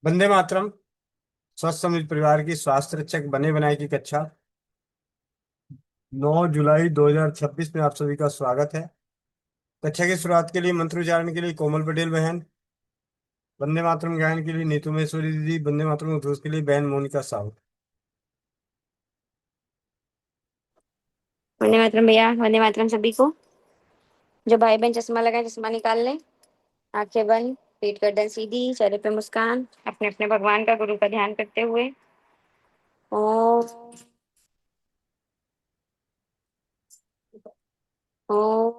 वंदे मातरम। स्वस्थ समृद्ध परिवार की स्वास्थ्य रक्षक बने बनाए की कक्षा 9 जुलाई 2026 में आप सभी का स्वागत है। कक्षा की शुरुआत के लिए मंत्र उच्चारण के लिए कोमल पटेल बहन, वंदे मातरम गायन के लिए नीतू महेश्वरी दीदी, वंदे मातरम उद्घोष के लिए बहन मोनिका साहू। वंदे मातरम भैया। वंदे मातरम सभी को। जो भाई बहन चश्मा लगाए चश्मा निकाल लें। आंखें बंद, पीठ गर्दन सीधी, चेहरे पे मुस्कान, अपने अपने भगवान का गुरु का ध्यान करते हुए। ओम ओम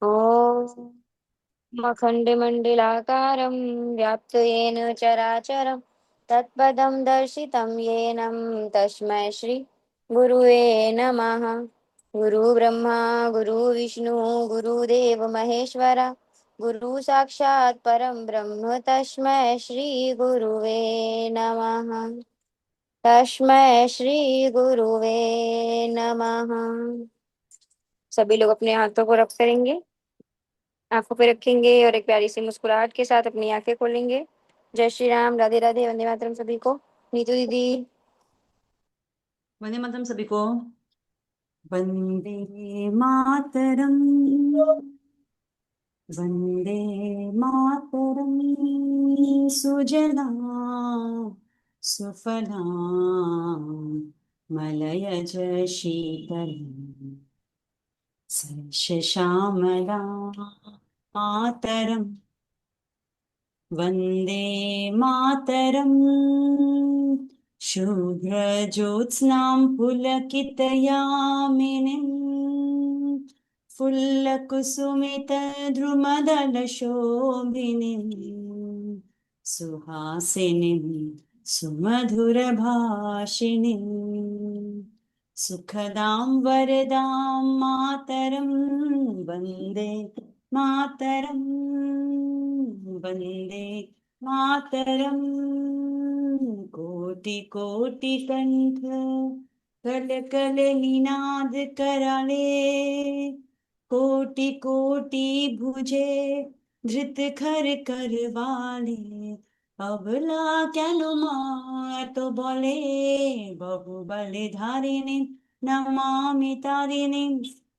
ओम अखण्डमण्डलाकारं व्याप्तं चराचरं तत्पदं दर्शितं येन तस्मै श्री गुरुवे नमः। गुरु ब्रह्मा गुरु विष्णु गुरुदेव महेश्वरा गुरु साक्षात् परं ब्रह्म तस्मै श्री गुरुवे नमः। तस्मै श्री गुरुवे नमः। सभी लोग अपने हाथों को रब करेंगे, आंखों पे रखेंगे और एक प्यारी सी मुस्कुराहट के साथ अपनी आंखें खोलेंगे। जय श्री राम, राधे राधे, वंदे मातरम सभी को। नीतू दीदी। वंदे मातरम सभी को। वंदे मातरम, वंदे मातरम, सुजला सुफला मलयज शीतल श्यामला मातरम। वंदे मातरम, शुभ्रज्योत्स्नां पुलकितयामिनीं फुल्लकुसुमितद्रुमदलशोभिनीं सुहासिनीं सुमधुरभाषिणीं सुखदां वरदां मातरं वन्दे मातरं। वन्दे मातरं। कोटि कोटि कंठ कल कल निनाद कराले कोटि कोटि भुजे धृत खर करवाले अबला কেন মা এত বলে बहुबले धारिणी नमामि तारिणी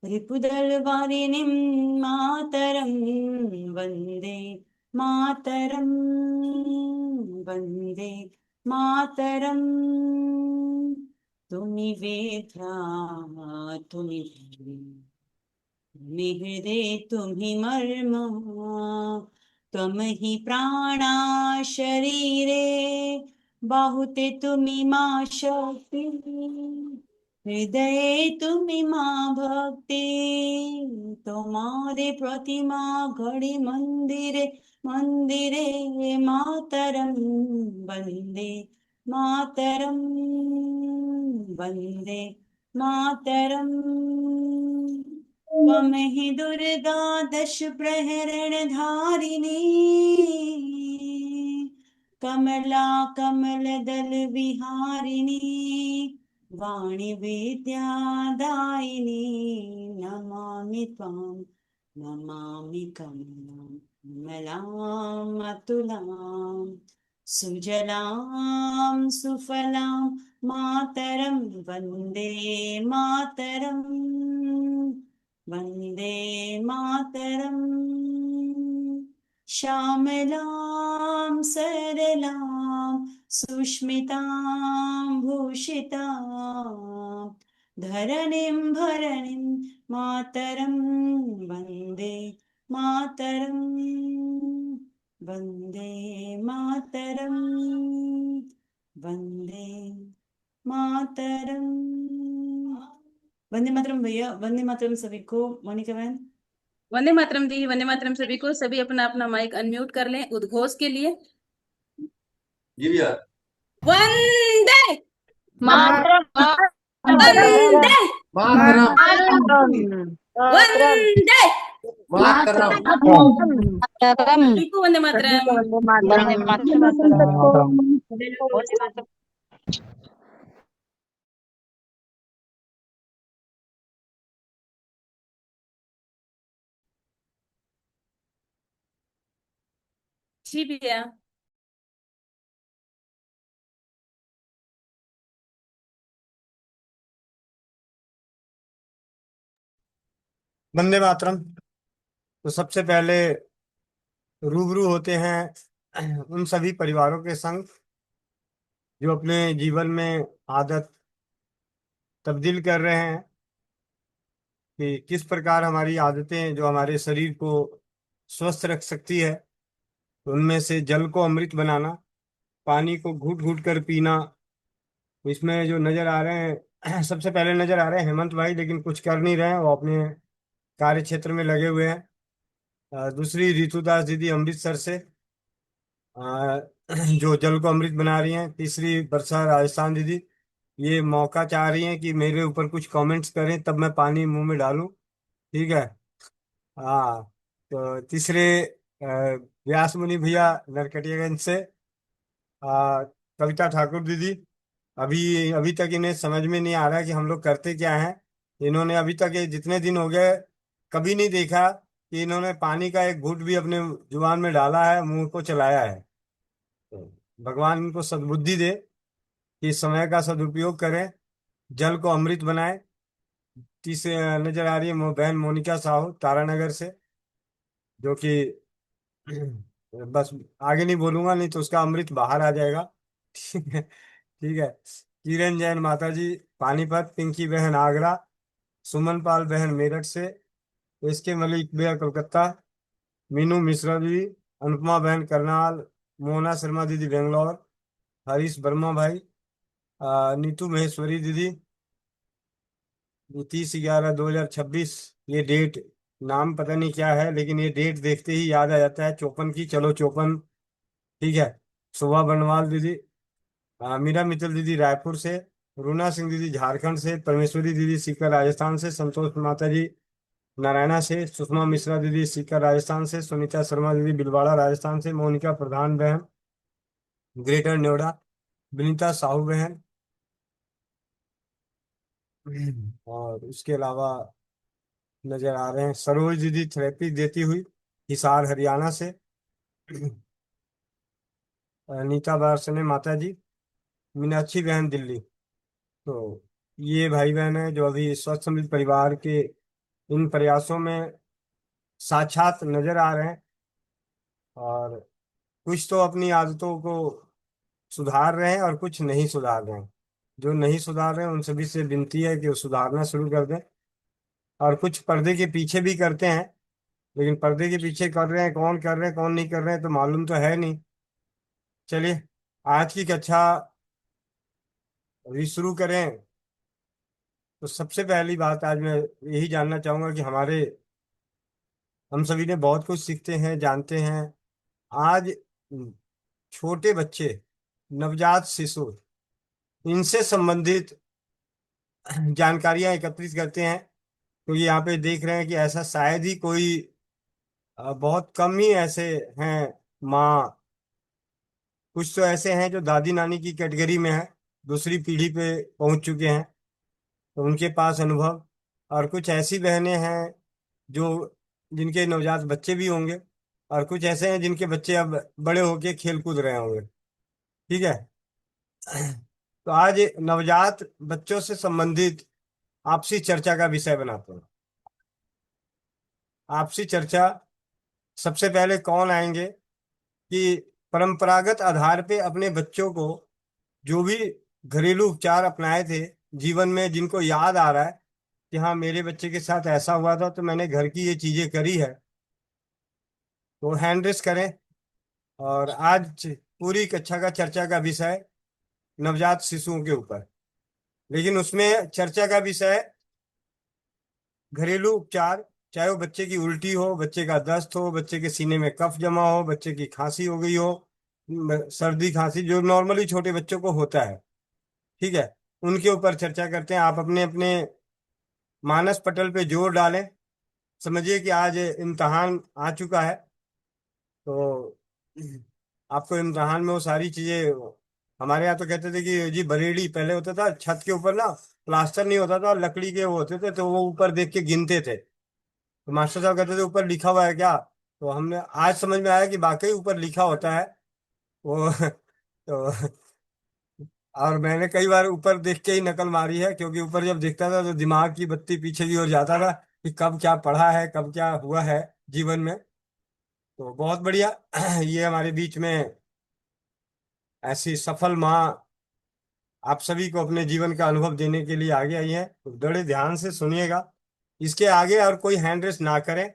रिपुदल वारिणीं मातरं वन्दे मातरं। वन्दे मातरं। तुमि वेद्या तुमि हृदय तुम्हि मर्म त्वमहि प्राणा शरीरे बाहुते तुम्हि मा शक्ति हृदये तुम्हि मा भक्ति तुम्हारे प्रतिमा घड़ी मंदिरे मंदिरे मातरं वन्दे मातरं। वन्दे मातरं। त्वमहि दुर्गा दश प्रहरण धारिणी कमला कमल दल विहारिणी वाणी विद्यादायिनी नमामि त्वां नमामि कमलां अतुलां सुजलां सुफलां मातरं वन्दे मातरं। वन्दे मातरं। श्यामलां सरलां सुष्मितां भूषितां धरणीं भरणीं मातरं वन्दे मातरं। वन्दे मातरं। वन्दे मातरं। वंदे मातरम भैया। वंदे मातरम सभी को। मोनिका बहन। वंदे मातरम दी। वंदे मातरम सभी को। सभी अपना अपना माइक अनम्यूट कर लें उद्घोष के लिए। जी भैया। वंदे मातरम वंदे मातरम वंदे मातरम सभी को वंदे मातरम। जी भैया। वंदे मातरम। तो सबसे पहले रूबरू होते हैं उन सभी परिवारों के संग जो अपने जीवन में आदत तब्दील कर रहे हैं कि किस प्रकार हमारी आदतें जो हमारे शरीर को स्वस्थ रख सकती है। तो उनमें से जल को अमृत बनाना, पानी को घूट घूट कर पीना। इसमें जो नजर आ रहे हैं सबसे पहले नजर आ रहे हैं हेमंत भाई, लेकिन कुछ कर नहीं रहे हैं, वो अपने कार्य क्षेत्र में लगे हुए हैं। दूसरी ऋतुदास दीदी अमृतसर से, अ, जो जल को अमृत बना रही हैं। तीसरी वर्षा राजस्थान दीदी, ये मौका चाह रही हैं कि मेरे ऊपर कुछ कमेंट्स करें तब मैं पानी मुंह में डालूं। ठीक है। हाँ। तो तीसरे अ, व्यास मुनि भैया नरकटियागंज से, कविता ठाकुर दीदी, अभी अभी तक इन्हें समझ में नहीं आ रहा है कि हम लोग करते क्या हैं। इन्होंने अभी तक ये जितने दिन हो गए कभी नहीं देखा कि इन्होंने पानी का एक घूंट भी अपने जुबान में डाला है, मुंह को चलाया है। तो भगवान इनको सद्बुद्धि दे कि इस समय का सदुपयोग करें, जल को अमृत बनाएं। तीसरे नजर आ रही है बहन मोनिका साहू तारानगर से, जो कि बस आगे नहीं बोलूंगा, नहीं तो उसका अमृत बाहर आ जाएगा। ठीक है। ठीक है। किरण जैन माता जी पानीपत, पिंकी बहन आगरा, सुमन पाल बहन मेरठ से, एसके मलिक भैया कोलकाता, मीनू मिश्रा दीदी, अनुपमा बहन करनाल, मोहना शर्मा दीदी बेंगलोर, हरीश वर्मा भाई, नीतू महेश्वरी दीदी, 30/11/2026। ये डेट, नाम पता नहीं क्या है, लेकिन ये डेट देखते ही याद आ जाता है 54 की। चलो 54। ठीक है। शोभा बनवाल दीदी, मीरा मित्तल दीदी रायपुर से, रूना सिंह दीदी झारखंड से, परमेश्वरी दीदी सीकर राजस्थान से, संतोष माता जी नारायणा से, सुषमा मिश्रा दीदी सीकर राजस्थान से, सुनीता शर्मा दीदी बिलवाड़ा राजस्थान से, मोनिका प्रधान बहन ग्रेटर नोएडा, विनीता साहू बहन, और उसके अलावा नजर आ रहे हैं सरोज दीदी थेरेपी देती हुई हिसार हरियाणा से, नीता बारसने माता जी, मीनाक्षी बहन दिल्ली। तो ये भाई बहन है जो अभी स्वस्थ समृद्ध परिवार के इन प्रयासों में साक्षात नजर आ रहे हैं, और कुछ तो अपनी आदतों को सुधार रहे हैं और कुछ नहीं सुधार रहे हैं। जो नहीं सुधार रहे हैं उन सभी से विनती है कि वो सुधारना शुरू कर दें। और कुछ पर्दे के पीछे भी करते हैं, लेकिन पर्दे के पीछे कर रहे हैं, कौन कर रहे हैं कौन नहीं कर रहे हैं तो मालूम तो है नहीं। चलिए आज की कक्षा अभी शुरू करें। तो सबसे पहली बात आज मैं यही जानना चाहूंगा कि हम सभी ने बहुत कुछ सीखते हैं, जानते हैं। आज छोटे बच्चे, नवजात शिशु, इनसे संबंधित जानकारियां एकत्रित करते हैं। तो ये यहाँ पे देख रहे हैं कि ऐसा शायद ही कोई, बहुत कम ही ऐसे हैं माँ। कुछ तो ऐसे हैं जो दादी नानी की कैटेगरी में है, दूसरी पीढ़ी पे पहुंच चुके हैं, तो उनके पास अनुभव। और कुछ ऐसी बहनें हैं जो जिनके नवजात बच्चे भी होंगे, और कुछ ऐसे हैं जिनके बच्चे अब बड़े होके खेल कूद रहे होंगे। ठीक है। तो आज नवजात बच्चों से संबंधित आपसी चर्चा का विषय बनाते हैं। आपसी चर्चा, सबसे पहले कौन आएंगे कि परंपरागत आधार पे अपने बच्चों को जो भी घरेलू उपचार अपनाए थे जीवन में, जिनको याद आ रहा है कि हाँ मेरे बच्चे के साथ ऐसा हुआ था तो मैंने घर की ये चीजें करी है, तो हैंड रेस करें। और आज पूरी कक्षा का चर्चा का विषय नवजात शिशुओं के ऊपर, लेकिन उसमें चर्चा का विषय घरेलू उपचार। चाहे वो बच्चे की उल्टी हो, बच्चे का दस्त हो, बच्चे के सीने में कफ जमा हो, बच्चे की खांसी हो गई हो, सर्दी खांसी जो नॉर्मली छोटे बच्चों को होता है। ठीक है। उनके ऊपर चर्चा करते हैं। आप अपने अपने मानस पटल पे जोर डालें। समझिए कि आज इम्तहान आ चुका है, तो आपको इम्तहान में वो सारी चीजें, हमारे यहाँ तो कहते थे कि जी बरेली पहले होता था, छत के ऊपर ना प्लास्टर नहीं होता था, लकड़ी के वो होते थे, तो वो ऊपर देख के गिनते थे। तो मास्टर साहब कहते थे ऊपर लिखा हुआ है क्या, तो हमने आज समझ में आया कि वाकई ऊपर लिखा होता है वो तो और मैंने कई बार ऊपर देख के ही नकल मारी है, क्योंकि ऊपर जब देखता था तो दिमाग की बत्ती पीछे की ओर जाता था कि कब क्या पढ़ा है, कब क्या हुआ है जीवन में। तो बहुत बढ़िया। ये हमारे बीच में ऐसी सफल माँ आप सभी को अपने जीवन का अनुभव देने के लिए आगे आई है। तो बड़े ध्यान से सुनिएगा। इसके आगे और कोई हैंड रेस ना करें,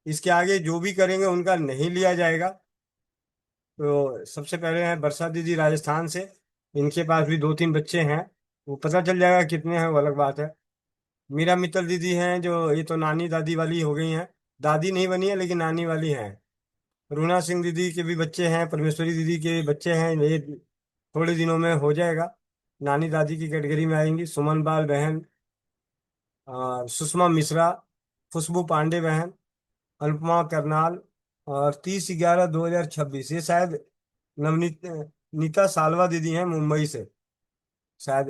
इसके आगे जो भी करेंगे उनका नहीं लिया जाएगा। तो सबसे पहले हैं वर्षा दीदी राजस्थान से। इनके पास भी 2-3 बच्चे हैं, वो पता चल जाएगा कितने हैं, वो अलग बात है। मीरा मित्तल दीदी हैं, जो ये तो नानी दादी वाली हो गई हैं, दादी नहीं बनी है लेकिन नानी वाली हैं। रूना सिंह दीदी के भी बच्चे हैं, परमेश्वरी दीदी के बच्चे हैं, ये थोड़े दिनों में हो जाएगा, नानी दादी की कैटेगरी में आएंगी। सुमन बाल बहन, सुषमा मिश्रा, खुशबू पांडे बहन, अनुपमा करनाल। और 30/11/2026 ये शायद नवनीत नीता सालवा दीदी हैं मुंबई से शायद।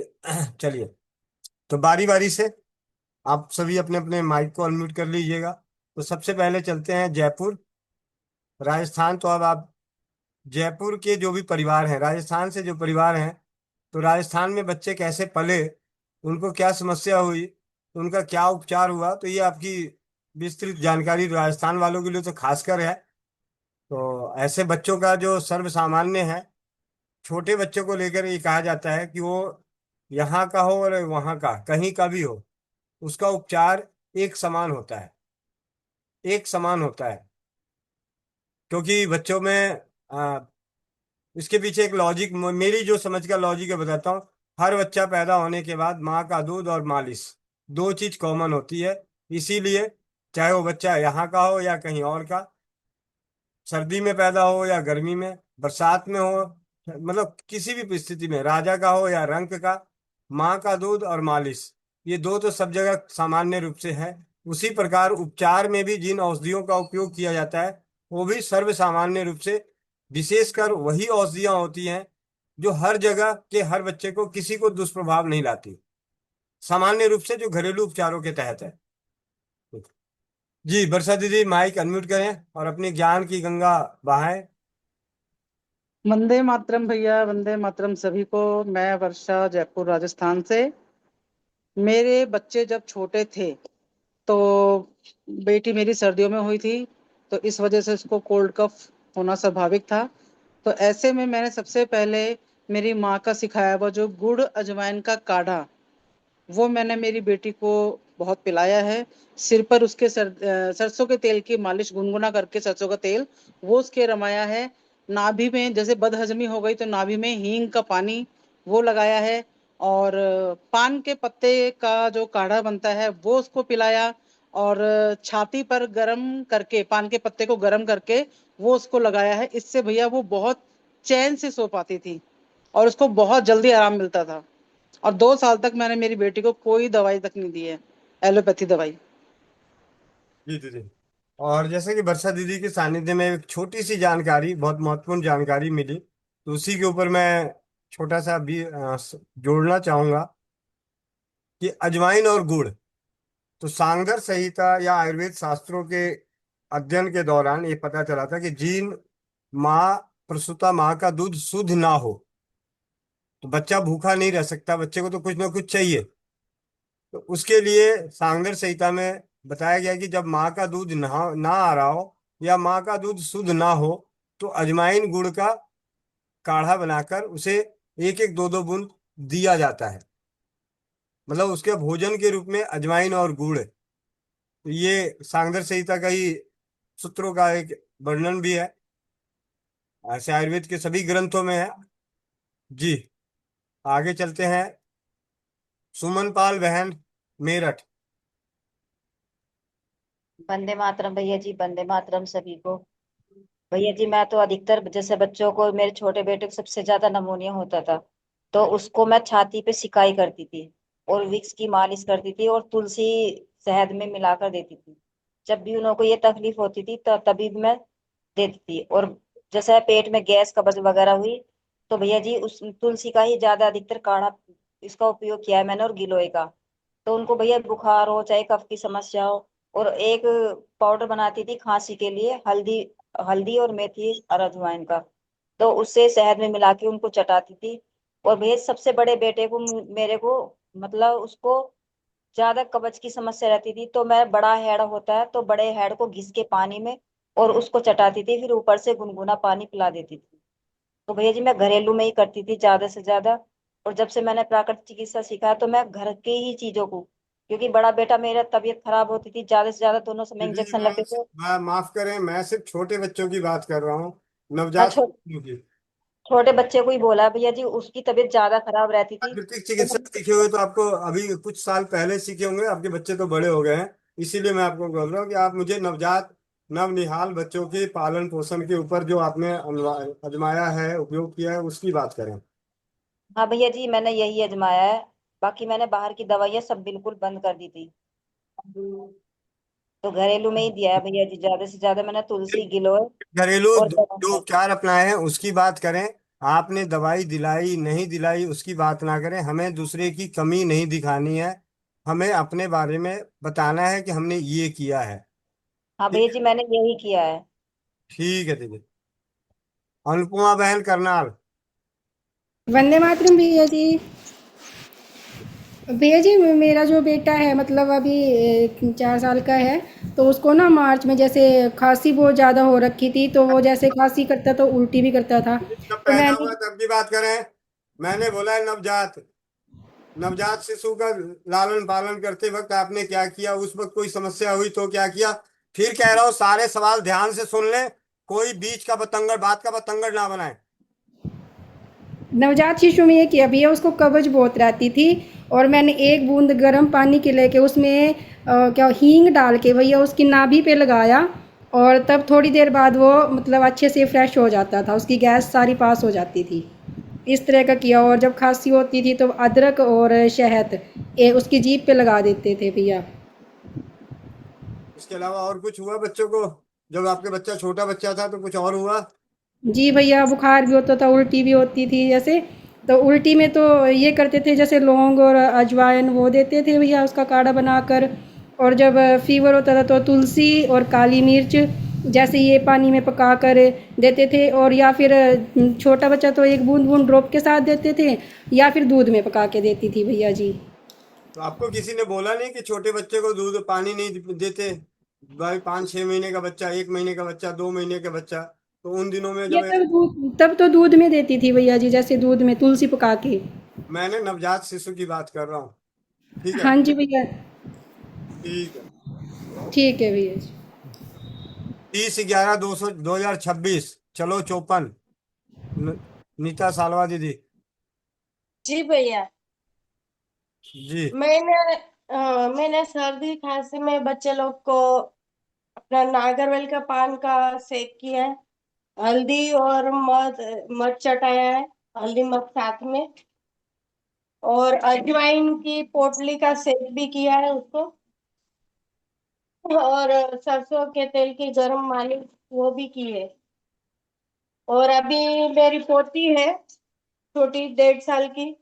चलिए, तो बारी बारी से आप सभी अपने अपने माइक को अनम्यूट कर लीजिएगा। तो सबसे पहले चलते हैं जयपुर राजस्थान। तो अब आप जयपुर के जो भी परिवार हैं, राजस्थान से जो परिवार हैं, तो राजस्थान में बच्चे कैसे पले, उनको क्या समस्या हुई, उनका क्या उपचार हुआ, तो ये आपकी विस्तृत जानकारी राजस्थान वालों के लिए तो खासकर है। तो ऐसे बच्चों का जो सर्व सामान्य है, छोटे बच्चों को लेकर ये कहा जाता है कि वो यहाँ का हो और वहाँ का कहीं का भी हो, उसका उपचार एक समान होता है, एक समान होता है। क्योंकि बच्चों में इसके पीछे एक लॉजिक, मेरी जो समझ का लॉजिक है बताता हूँ। हर बच्चा पैदा होने के बाद माँ का दूध और मालिश, दो चीज कॉमन होती है। इसीलिए चाहे वो बच्चा यहाँ का हो या कहीं और का, सर्दी में पैदा हो या गर्मी में, बरसात में हो, मतलब किसी भी स्थिति में, राजा का हो या रंक का, माँ का दूध और मालिश, ये दो तो सब जगह सामान्य रूप से है। उसी प्रकार उपचार में भी जिन औषधियों का उपयोग किया जाता है, वो भी सर्व सामान्य रूप से विशेषकर वही औषधियां होती हैं जो हर जगह के हर बच्चे को किसी को दुष्प्रभाव नहीं लाती, सामान्य रूप से जो घरेलू उपचारों के तहत है। जी वर्षा दीदी माइक अनम्यूट करें और अपनी ज्ञान की गंगा बहाएं। वंदे मातरम भैया, वंदे मातरम सभी को। मैं वर्षा, जयपुर राजस्थान से। मेरे बच्चे जब छोटे थे तो बेटी मेरी सर्दियों में हुई थी, तो इस वजह से उसको कोल्ड कफ होना स्वाभाविक था। तो ऐसे में मैंने सबसे पहले मेरी माँ का सिखाया हुआ जो गुड़ अजवाइन का काढ़ा, वो मैंने मेरी बेटी को बहुत पिलाया है। सिर पर उसके सरसों के तेल की मालिश, गुनगुना करके सरसों का तेल वो उसके रमाया है। नाभि में जैसे बदहजमी हो गई तो नाभि में हींग का पानी वो लगाया है। और पान के पत्ते का जो काढ़ा बनता है वो उसको पिलाया। और छाती पर गरम करके, पान के पत्ते को गरम करके वो उसको लगाया है। इससे भैया वो बहुत चैन से सो पाती थी और उसको बहुत जल्दी आराम मिलता था। और 2 साल तक मैंने मेरी बेटी को कोई दवाई तक नहीं दी है, एलोपैथी दवाई। जी दीदी। और जैसे कि वर्षा दीदी के सानिध्य में एक छोटी सी जानकारी, बहुत महत्वपूर्ण जानकारी मिली, तो उसी के ऊपर मैं छोटा सा भी जोड़ना चाहूंगा कि अजवाइन और गुड़, तो सांगर संहिता या आयुर्वेद शास्त्रों के अध्ययन के दौरान ये पता चला था कि जिन माँ, प्रसूता माँ का दूध शुद्ध ना हो तो बच्चा भूखा नहीं रह सकता, बच्चे को तो कुछ ना कुछ चाहिए। तो उसके लिए सांगर संहिता में बताया गया कि जब माँ का दूध ना आ रहा हो या माँ का दूध शुद्ध ना हो, तो अजवाइन गुड़ का काढ़ा बनाकर उसे 1-1 2-2 बूंद दिया जाता है, मतलब उसके भोजन के रूप में अजवाइन और गुड़। तो ये सांगर संहिता का ही सूत्रों का एक वर्णन भी है, ऐसे आयुर्वेद के सभी ग्रंथों में है। जी आगे चलते हैं, सुमन पाल बहन, मेरठ। वंदे मातरम भैया जी, वंदे मातरम सभी को। भैया जी मैं तो अधिकतर जैसे बच्चों को, मेरे छोटे बेटे को सबसे ज्यादा नमोनिया होता था, तो उसको मैं छाती पे सिकाई करती थी और विक्स की मालिश करती थी और तुलसी शहद में मिलाकर देती थी। जब भी उनको ये तकलीफ होती थी तो तभी भी मैं देती थी। और जैसे पेट में गैस कब्ज वगैरह हुई तो भैया जी उस तुलसी का ही ज्यादा अधिकतर काढ़ा इसका उपयोग किया है मैंने, और गिलोय का। तो उनको भैया बुखार हो चाहे कफ की समस्या हो, और एक पाउडर बनाती थी खांसी के लिए, हल्दी, हल्दी और मेथी और अजवाइन का। तो उससे शहद में मिला के उनको चटाती थी। और भैया सबसे बड़े बेटे को, मेरे को, मतलब उसको ज्यादा कब्ज की समस्या रहती थी, तो मैं, बड़ा हेड़ होता है तो बड़े हेड़ को घिस के पानी में और उसको चटाती थी, फिर ऊपर से गुनगुना पानी पिला देती थी। तो भैया जी मैं घरेलू में ही करती थी ज्यादा से ज्यादा। और जब से मैंने प्राकृतिक चिकित्सा सीखा है तो मैं घर के ही चीजों को, क्योंकि बड़ा बेटा मेरा तबीयत खराब होती थी ज्यादा से ज्यादा, दोनों समय दीदी जी, इंजेक्शन लगते थे। माफ करें, मैं सिर्फ छोटे बच्चों की बात कर रहा हूँ, हाँ, नवजात शिशुओं की। छोटे बच्चे को ही बोला है भैया जी, उसकी तबीयत ज्यादा खराब रहती थी। प्राकृतिक तो चिकित्सा सीखे हुए तो आपको अभी कुछ साल पहले सीखे होंगे, आपके बच्चे तो बड़े हो गए हैं। इसीलिए मैं आपको बोल रहा हूँ कि आप मुझे नवजात नवनिहाल बच्चों के पालन पोषण के ऊपर जो आपने आजमाया है, उपयोग किया है, उसकी बात करें। हाँ भैया जी, मैंने यही आजमाया है। बाकी मैंने बाहर की दवाइयाँ सब बिल्कुल बंद कर दी थी। तो घरेलू में ही दिया है भैया जी, ज्यादा से ज्यादा मैंने तुलसी, गिलोय घरेलू और जो उपचार अपनाए हैं उसकी बात करें। आपने दवाई दिलाई नहीं दिलाई उसकी बात ना करें, हमें दूसरे की कमी नहीं दिखानी है। हमें अपने बारे में बताना है कि हमने ये किया है। हाँ भैया ठीक जी, है। मैंने यही किया है। ठीक है दीदी। अनुपमा बहन करनाल। वंदे मातरम भैया जी। भैया जी मेरा जो बेटा है मतलब अभी 4 साल का है। तो उसको ना मार्च में जैसे खांसी बहुत ज़्यादा हो रखी थी, तो वो जैसे खांसी करता तो उल्टी भी करता था। जब तो पैदा मैंने हुआ तब की बात करें। मैंने बोला है नवजात नवजात शिशु का लालन पालन करते वक्त आपने क्या किया, उस वक्त कोई समस्या हुई तो क्या किया। फिर कह रहा हूँ सारे सवाल ध्यान से सुन लें, कोई बीच का बतंगड़, बात का बतंगड़ ना बनाए। नवजात शिशु में ये किया भैया, उसको कब्ज बहुत रहती थी। और मैंने एक बूंद गर्म पानी के लेके उसमें क्या हींग डाल के भैया उसकी नाभि पे लगाया। और तब थोड़ी देर बाद वो मतलब अच्छे से फ्रेश हो जाता था, उसकी गैस सारी पास हो जाती थी। इस तरह का किया। और जब खांसी होती थी तो अदरक और शहद उसकी जीभ पे लगा देते थे भैया। इसके अलावा और कुछ हुआ बच्चों को? जब आपके बच्चा छोटा बच्चा था तो कुछ और हुआ? जी भैया, बुखार भी होता था, उल्टी भी होती थी जैसे। तो उल्टी में तो ये करते थे जैसे लौंग और अजवाइन वो देते थे भैया उसका काढ़ा बनाकर। और जब फीवर होता था तो तुलसी और काली मिर्च जैसे ये पानी में पका कर देते थे। और या फिर छोटा बच्चा तो एक बूंद बूंद ड्रॉप के साथ देते थे, या फिर दूध में पका के देती थी भैया जी। तो आपको किसी ने बोला नहीं कि छोटे बच्चे को दूध पानी नहीं देते? भाई 5-6 महीने का बच्चा, 1 महीने का बच्चा, 2 महीने का बच्चा, तो उन दिनों में ये जब तब तो दूध में देती थी भैया जी, जैसे दूध में तुलसी पका के। मैंने नवजात शिशु की बात कर रहा हूँ। ठीक है। हाँ जी भैया। ठीक है। ठीक है भैया जी। 30/11/2026। चलो 54। न- नीता सालवा दीदी। जी भैया। जी। मैंने सर्दी खांसी में बच्चे लोग को अपना नागरवेल का पान का सेक किया है। हल्दी और मध मध चटाया है, हल्दी मध साथ में। और अजवाइन की पोटली का सेक भी किया है उसको। और सरसों के तेल की गर्म मालिश वो भी की है। और अभी मेरी पोती है छोटी, 1.5 साल की।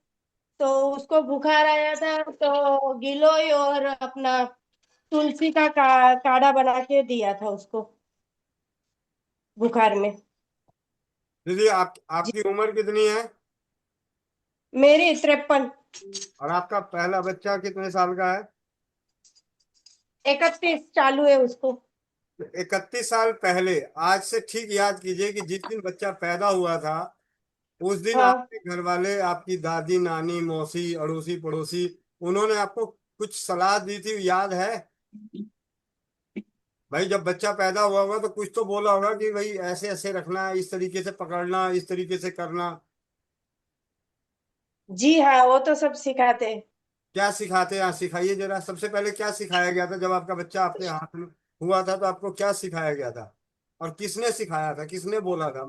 तो उसको बुखार आया था तो गिलोय और अपना तुलसी का काढ़ा बना के दिया था उसको बुखार में। दीदी जी, आपकी उम्र कितनी है? मेरी 53। और आपका पहला बच्चा कितने साल का है? 31 चालू है उसको। 31 साल पहले, आज से ठीक याद कीजिए कि जिस दिन बच्चा पैदा हुआ था उस दिन हाँ आपके घर वाले, आपकी दादी, नानी, मौसी, अड़ोसी पड़ोसी, उन्होंने आपको कुछ सलाह दी थी, याद है? भाई जब बच्चा पैदा हुआ होगा तो कुछ तो बोला होगा कि भाई ऐसे ऐसे रखना, इस तरीके से पकड़ना, इस तरीके से करना। जी हाँ, वो तो सब सिखाते हैं। क्या सिखाते हैं? सिखाइए जरा। सबसे पहले क्या सिखाया गया था जब आपका बच्चा आपके हाथ में हुआ था, तो आपको क्या सिखाया गया था और किसने सिखाया था, किसने बोला था?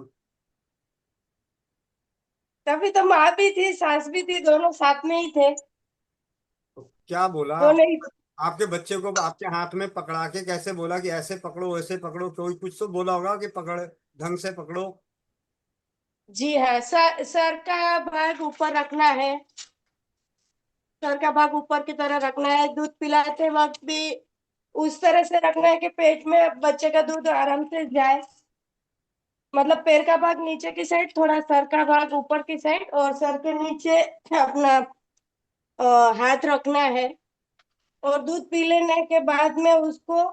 तभी तो माँ भी थी सास भी थी, दोनों साथ में ही थे। तो क्या बोला? दोनों ही। आपके बच्चे को आपके हाथ में पकड़ा के कैसे बोला कि ऐसे पकड़ो, ऐसे पकड़ो? कोई कुछ तो बोला होगा कि पकड़, ढंग से पकड़ो। जी हाँ, सर का भाग ऊपर रखना है। सर का भाग ऊपर की तरह रखना है। दूध पिलाते वक्त भी उस तरह से रखना है कि पेट में बच्चे का दूध आराम से जाए। मतलब पैर का भाग नीचे की साइड, थोड़ा सर का भाग ऊपर की साइड, और सर के नीचे अपना हाथ रखना है। और दूध पी लेने के बाद में उसको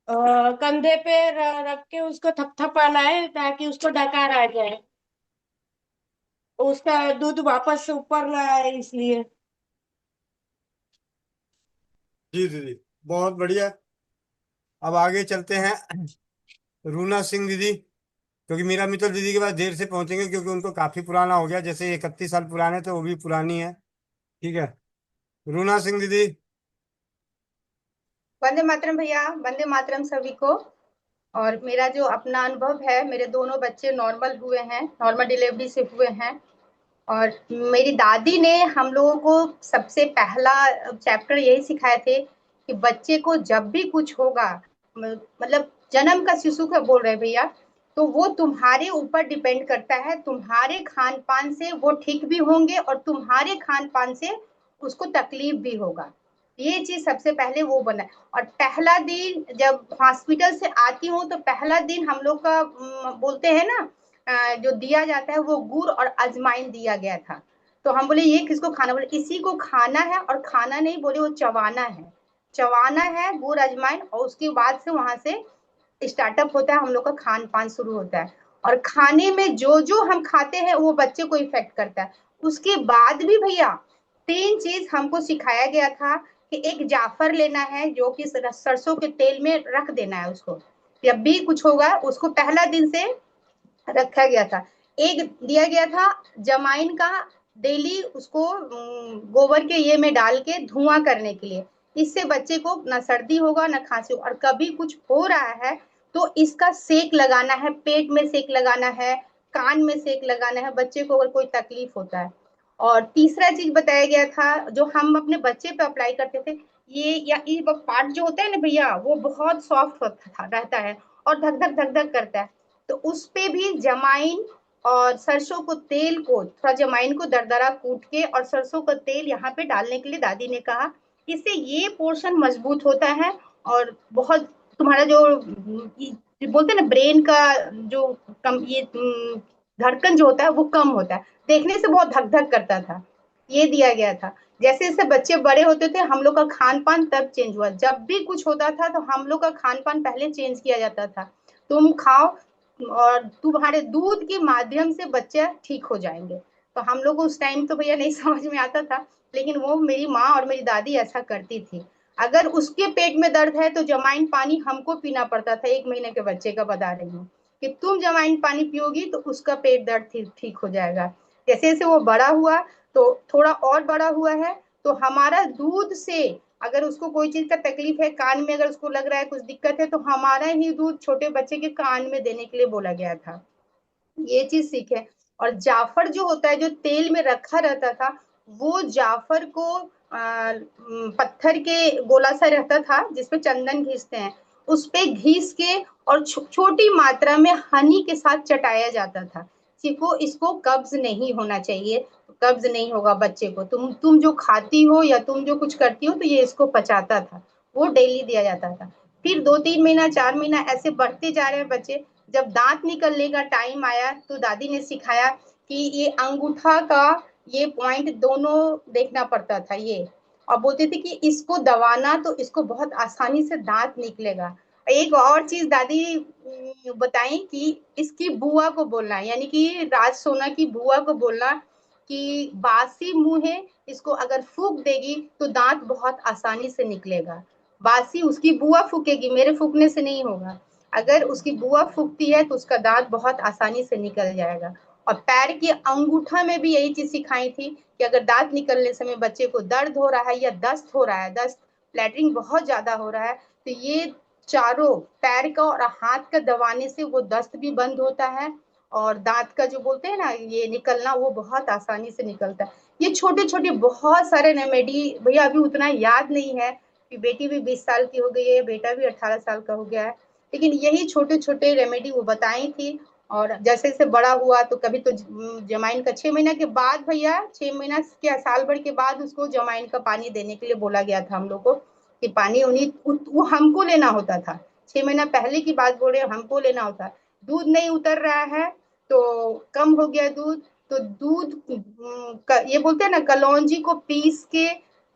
कंधे पे रख के उसको थपथपाना है ताकि उसको डकार आ जाए, उसका दूध वापस ऊपर ना आए इसलिए। जी दीदी, बहुत बढ़िया। अब आगे चलते हैं रूना सिंह दीदी, क्योंकि मीरा मित्तल दीदी के पास देर से पहुंचेंगे क्योंकि उनको काफी पुराना हो गया, जैसे 31 साल पुराने थे वो भी पुरानी है। ठीक है, रूना सिंह दीदी। वंदे मातरम भैया, वंदे मातरम सभी को। और मेरा जो अपना अनुभव है, मेरे दोनों बच्चे नॉर्मल हुए हैं, नॉर्मल डिलीवरी से हुए हैं। और मेरी दादी ने हम लोगों को सबसे पहला चैप्टर यही सिखाए थे कि बच्चे को जब भी कुछ होगा, मतलब जन्म का शिशु का बोल रहे भैया, तो वो तुम्हारे ऊपर डिपेंड करता है। तुम्हारे खान पान से वो ठीक भी होंगे और तुम्हारे खान पान से उसको तकलीफ भी होगा। ये चीज सबसे पहले वो बना। और पहला दिन जब हॉस्पिटल से आती हूँ तो पहला दिन हम लोग का बोलते हैं ना, जो दिया जाता है वो गुड़ और अजवाइन दिया गया था। तो हम बोले ये किसको खाना, बोले इसी को खाना है। और खाना नहीं बोले, वो चबाना है, चबाना है गुड़ अजवाइन। और उसके बाद से वहां से स्टार्टअप होता है, हम लोग का खान पान शुरू होता है। और खाने में जो जो हम खाते हैं वो बच्चे को इफेक्ट करता है। उसके बाद भी भैया 3 चीज हमको सिखाया गया था कि एक जाफर लेना है जो कि सरसों के तेल में रख देना है उसको, जब भी कुछ होगा उसको पहला दिन से रखा गया था। एक दिया गया था जमाइन का, डेली उसको गोबर के ये में डाल के धुआं करने के लिए। इससे बच्चे को ना सर्दी होगा ना खांसी। और कभी कुछ हो रहा है तो इसका सेक लगाना है, पेट में सेक लगाना है, कान में सेक लगाना है, बच्चे को अगर कोई तकलीफ होता है। और तीसरा चीज बताया गया था जो हम अपने बच्चे पे अप्लाई करते थे, ये पार्ट जो होता है ना भैया, वो बहुत सॉफ्ट रहता है और धक धक धक धक करता है। तो उस पे भी जमाइन और सरसों को तेल को, थोड़ा जमाइन को दरदरा कूट के और सरसों का तेल यहाँ पे डालने के लिए दादी ने कहा। इससे ये पोर्शन मजबूत होता है और बहुत तुम्हारा जो बोलते हैं ना ब्रेन का जो कम ये धड़कन जो होता है वो कम होता है। देखने से बहुत धक धक करता था। ये दिया गया था। जैसे जैसे बच्चे बड़े होते थे हम लोग का खान पान तब चेंज हुआ। जब भी कुछ होता था तो हम लोग का खान पान पहले चेंज किया जाता था, तुम खाओ और तुम्हारे दूध के माध्यम से बच्चे ठीक हो जाएंगे। तो हम लोग को उस टाइम तो भैया नहीं समझ में आता था, लेकिन वो मेरी माँ और मेरी दादी ऐसा करती थी। अगर उसके पेट में दर्द है तो जमाइन पानी हमको पीना पड़ता था। 1 महीने के बच्चे का बता रही हूँ कि तुम जमाइन पानी पियोगी तो उसका पेट दर्द ठीक हो जाएगा। जैसे जैसे वो बड़ा हुआ तो थोड़ा और बड़ा हुआ है, तो हमारा दूध से अगर उसको कोई चीज का तकलीफ है, कान में अगर उसको लग रहा है कुछ दिक्कत है, तो हमारा ही दूध छोटे बच्चे के कान में देने के लिए बोला गया था। ये चीज सीखे। और जाफर जो होता है जो तेल में रखा रहता था, वो जाफर को पत्थर के गोला सा रहता था जिसपे चंदन घिसते हैं, उस पे घिस के और छोटी मात्रा में हनी के साथ चटाया जाता था। इसको कब्ज नहीं होना चाहिए, कब्ज नहीं होगा बच्चे को। तुम जो खाती हो या तुम जो कुछ करती हो तो ये इसको पचाता था। वो डेली दिया जाता था। फिर 2-3 महीना 4 महीना ऐसे बढ़ते जा रहे हैं बच्चे। जब दांत निकलने का टाइम आया तो दादी ने सिखाया कि ये अंगूठा का ये पॉइंट दोनों देखना पड़ता था ये, और बोलते थे कि इसको दबाना तो इसको बहुत आसानी से दांत निकलेगा। एक और चीज दादी बताई कि इसकी बुआ को बोलना, यानी कि राज सोना की बुआ को बोलना कि बासी मुंह है, इसको अगर फूंक देगी तो दांत बहुत आसानी से निकलेगा। बासी उसकी बुआ फूकेगी, मेरे फूकने से नहीं होगा। अगर उसकी बुआ फूकती है तो उसका दांत बहुत आसानी से निकल जाएगा। और पैर के अंगूठा में भी यही चीज सिखाई थी कि अगर दांत निकलने समय बच्चे को दर्द हो रहा है या दस्त हो रहा है, दस्त ब्लैडरिंग बहुत ज्यादा हो रहा है, तो ये चारों पैर का और हाथ का दबाने से वो दस्त भी बंद होता है और दांत का जो बोलते हैं ना ये निकलना, वो बहुत आसानी से निकलता है। ये छोटे छोटे बहुत सारे रेमेडी भैया अभी उतना याद नहीं है कि बेटी भी 20 साल की हो गई है, बेटा भी 18 साल का हो गया है, लेकिन यही छोटे छोटे रेमेडी वो बताई थी। और जैसे जैसे बड़ा हुआ तो कभी तो जमाइन का 6 महीना के बाद भैया, 6 महीना के साल भर के बाद उसको जमाइन का पानी देने के लिए बोला गया था हम लोग को। कि पानी उन्हीं वो हमको लेना होता था। 6 महीना पहले की बात बोल रहे हैं, हमको लेना होता। दूध नहीं उतर रहा है तो कम हो गया दूध, तो दूध ये बोलते हैं ना, कलौंजी को पीस के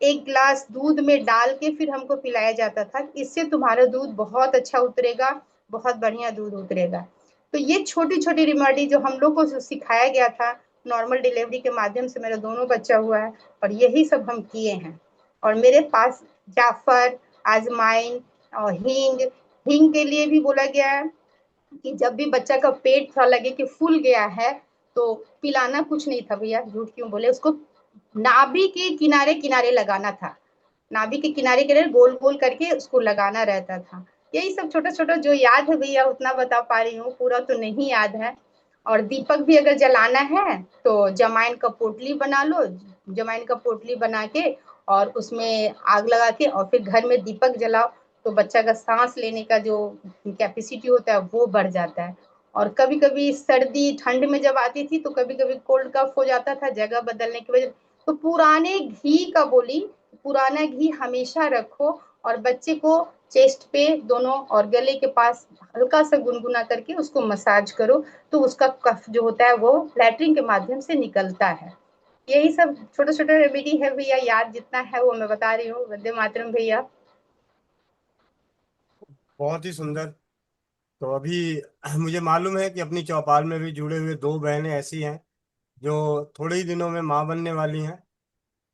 1 गिलास दूध में डाल के फिर हमको पिलाया जाता था, इससे तुम्हारा दूध बहुत अच्छा उतरेगा, बहुत बढ़िया दूध उतरेगा। तो ये छोटी छोटी रेमेडी जो हम लोग को सिखाया गया था, नॉर्मल डिलीवरी के माध्यम से मेरा दोनों बच्चा हुआ है, और यही सब हम किए हैं। और मेरे पास जाफर, अजमाइन और हींग, हींग के लिए भी बोला गया है कि जब भी बच्चा का पेट थोड़ा लगे कि फूल गया है तो पिलाना कुछ नहीं था भैया, झूठ क्यों बोले, उसको नाभि के किनारे किनारे लगाना था, नाभि के किनारे किनारे गोल गोल करके उसको लगाना रहता था। यही सब छोटा छोटा जो याद है भैया उतना बता पा रही हूँ, पूरा तो नहीं याद है। और दीपक भी अगर जलाना है तो जमाइन का पोटली बना लो, जमाइन का पोटली बना के और उसमें आग लगा के और फिर घर में दीपक जलाओ, तो बच्चा का सांस लेने का जो कैपेसिटी होता है वो बढ़ जाता है। और कभी कभी सर्दी ठंड में जब आती थी तो कभी कभी कोल्ड कफ हो जाता था जगह बदलने की वजह, तो पुराने घी का बोली, पुराना घी हमेशा रखो और बच्चे को चेस्ट पे दोनों और गले के पास हल्का सा गुनगुना करके उसको मसाज करो, तो उसका कफ जो होता है वो लैट्रिन के माध्यम से निकलता है। यही सब छोटा छोटा रेमेडी है भैया, याद जितना है वो मैं बता रही हूँ। वंदे मातरम भैया। बहुत ही सुंदर। तो अभी मुझे मालूम है कि अपनी चौपाल में भी जुड़े हुए 2 बहनें ऐसी हैं जो थोड़े ही दिनों में माँ बनने वाली हैं,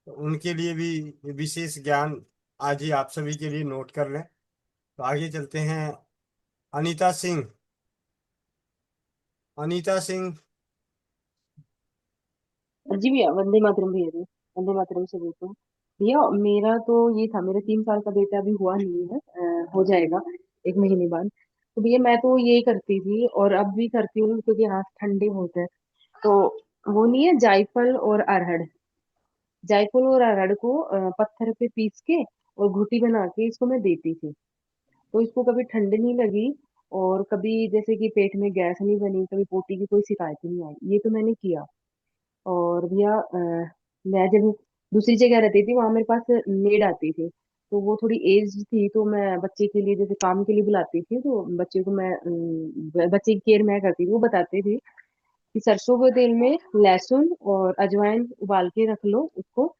तो उनके लिए भी विशेष ज्ञान आज ही आप सभी के लिए नोट कर लें। तो आगे चलते हैं। अनीता सिंह। अनीता सिंह। जी भैया, वंदे मातरम भैया जी। वंदे मातरम से बिल्कुल। भैया मेरा तो ये था, मेरा 3 साल का बेटा अभी हुआ नहीं है, हो जाएगा 1 महीने बाद। तो भैया मैं तो यही करती थी और अब भी करती हूँ क्योंकि हाथ ठंडे होते हैं। तो वो नहीं है जायफल और अरहर, जायफल और अरहर को पत्थर पे पीस के और घुटी बना के इसको मैं देती थी। तो इसको कभी ठंड नहीं लगी और कभी जैसे कि पेट में गैस नहीं बनी, कभी पोटी की कोई शिकायत नहीं आई। ये तो मैंने किया। और भैया मैं जब दूसरी जगह रहती थी वहां मेरे पास मेड आती थी, तो वो थोड़ी एज थी, तो मैं बच्चे के लिए जैसे काम के लिए बुलाती थी, तो बच्चे को मैं बच्चे की केयर मैं करती थी। वो बताते थे कि सरसों के तेल में लहसुन और अजवाइन उबाल के रख लो उसको,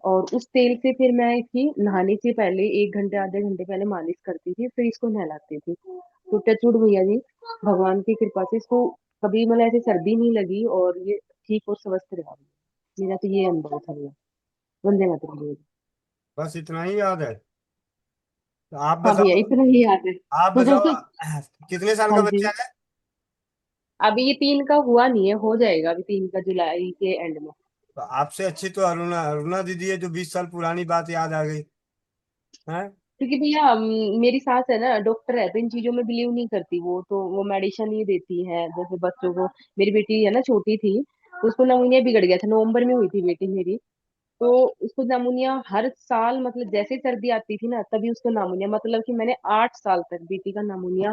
और उस तेल से फिर मैं इसकी नहाने से पहले 1 घंटे आधे घंटे पहले मालिश करती थी, फिर इसको नहलाती थी। तो टचवुड भैया जी, भगवान की कृपा से इसको कभी मतलब ऐसे सर्दी नहीं लगी और ये ठीक और स्वस्थ रहा। मेरा तो ये अनुभव था भैया। वंदे मातरम भैया जी। बस इतना ही याद है? तो आप हाँ भैया, बताओ। इतना ही याद है। आप बताओ। कितने साल हाँ का जी, बच्चा है? अभी ये 3 का हुआ नहीं है, हो जाएगा अभी 3 का जुलाई के एंड में। तो आपसे अच्छी तो अरुणा अरुणा दीदी है, जो 20 साल पुरानी बात याद आ गई है। क्योंकि भैया मेरी सास है ना, डॉक्टर है, तो इन चीजों में बिलीव नहीं करती वो, तो वो मेडिसिन ही देती है जैसे बच्चों को। मेरी बेटी है ना, छोटी थी, तो उसको नमूनिया बिगड़ गया था, नवंबर में हुई थी बेटी मेरी। तो उसको नमूनिया हर साल, मतलब जैसे ही सर्दी आती थी ना तभी उसको नमूनिया, मतलब कि मैंने 8 साल तक बेटी का नमूनिया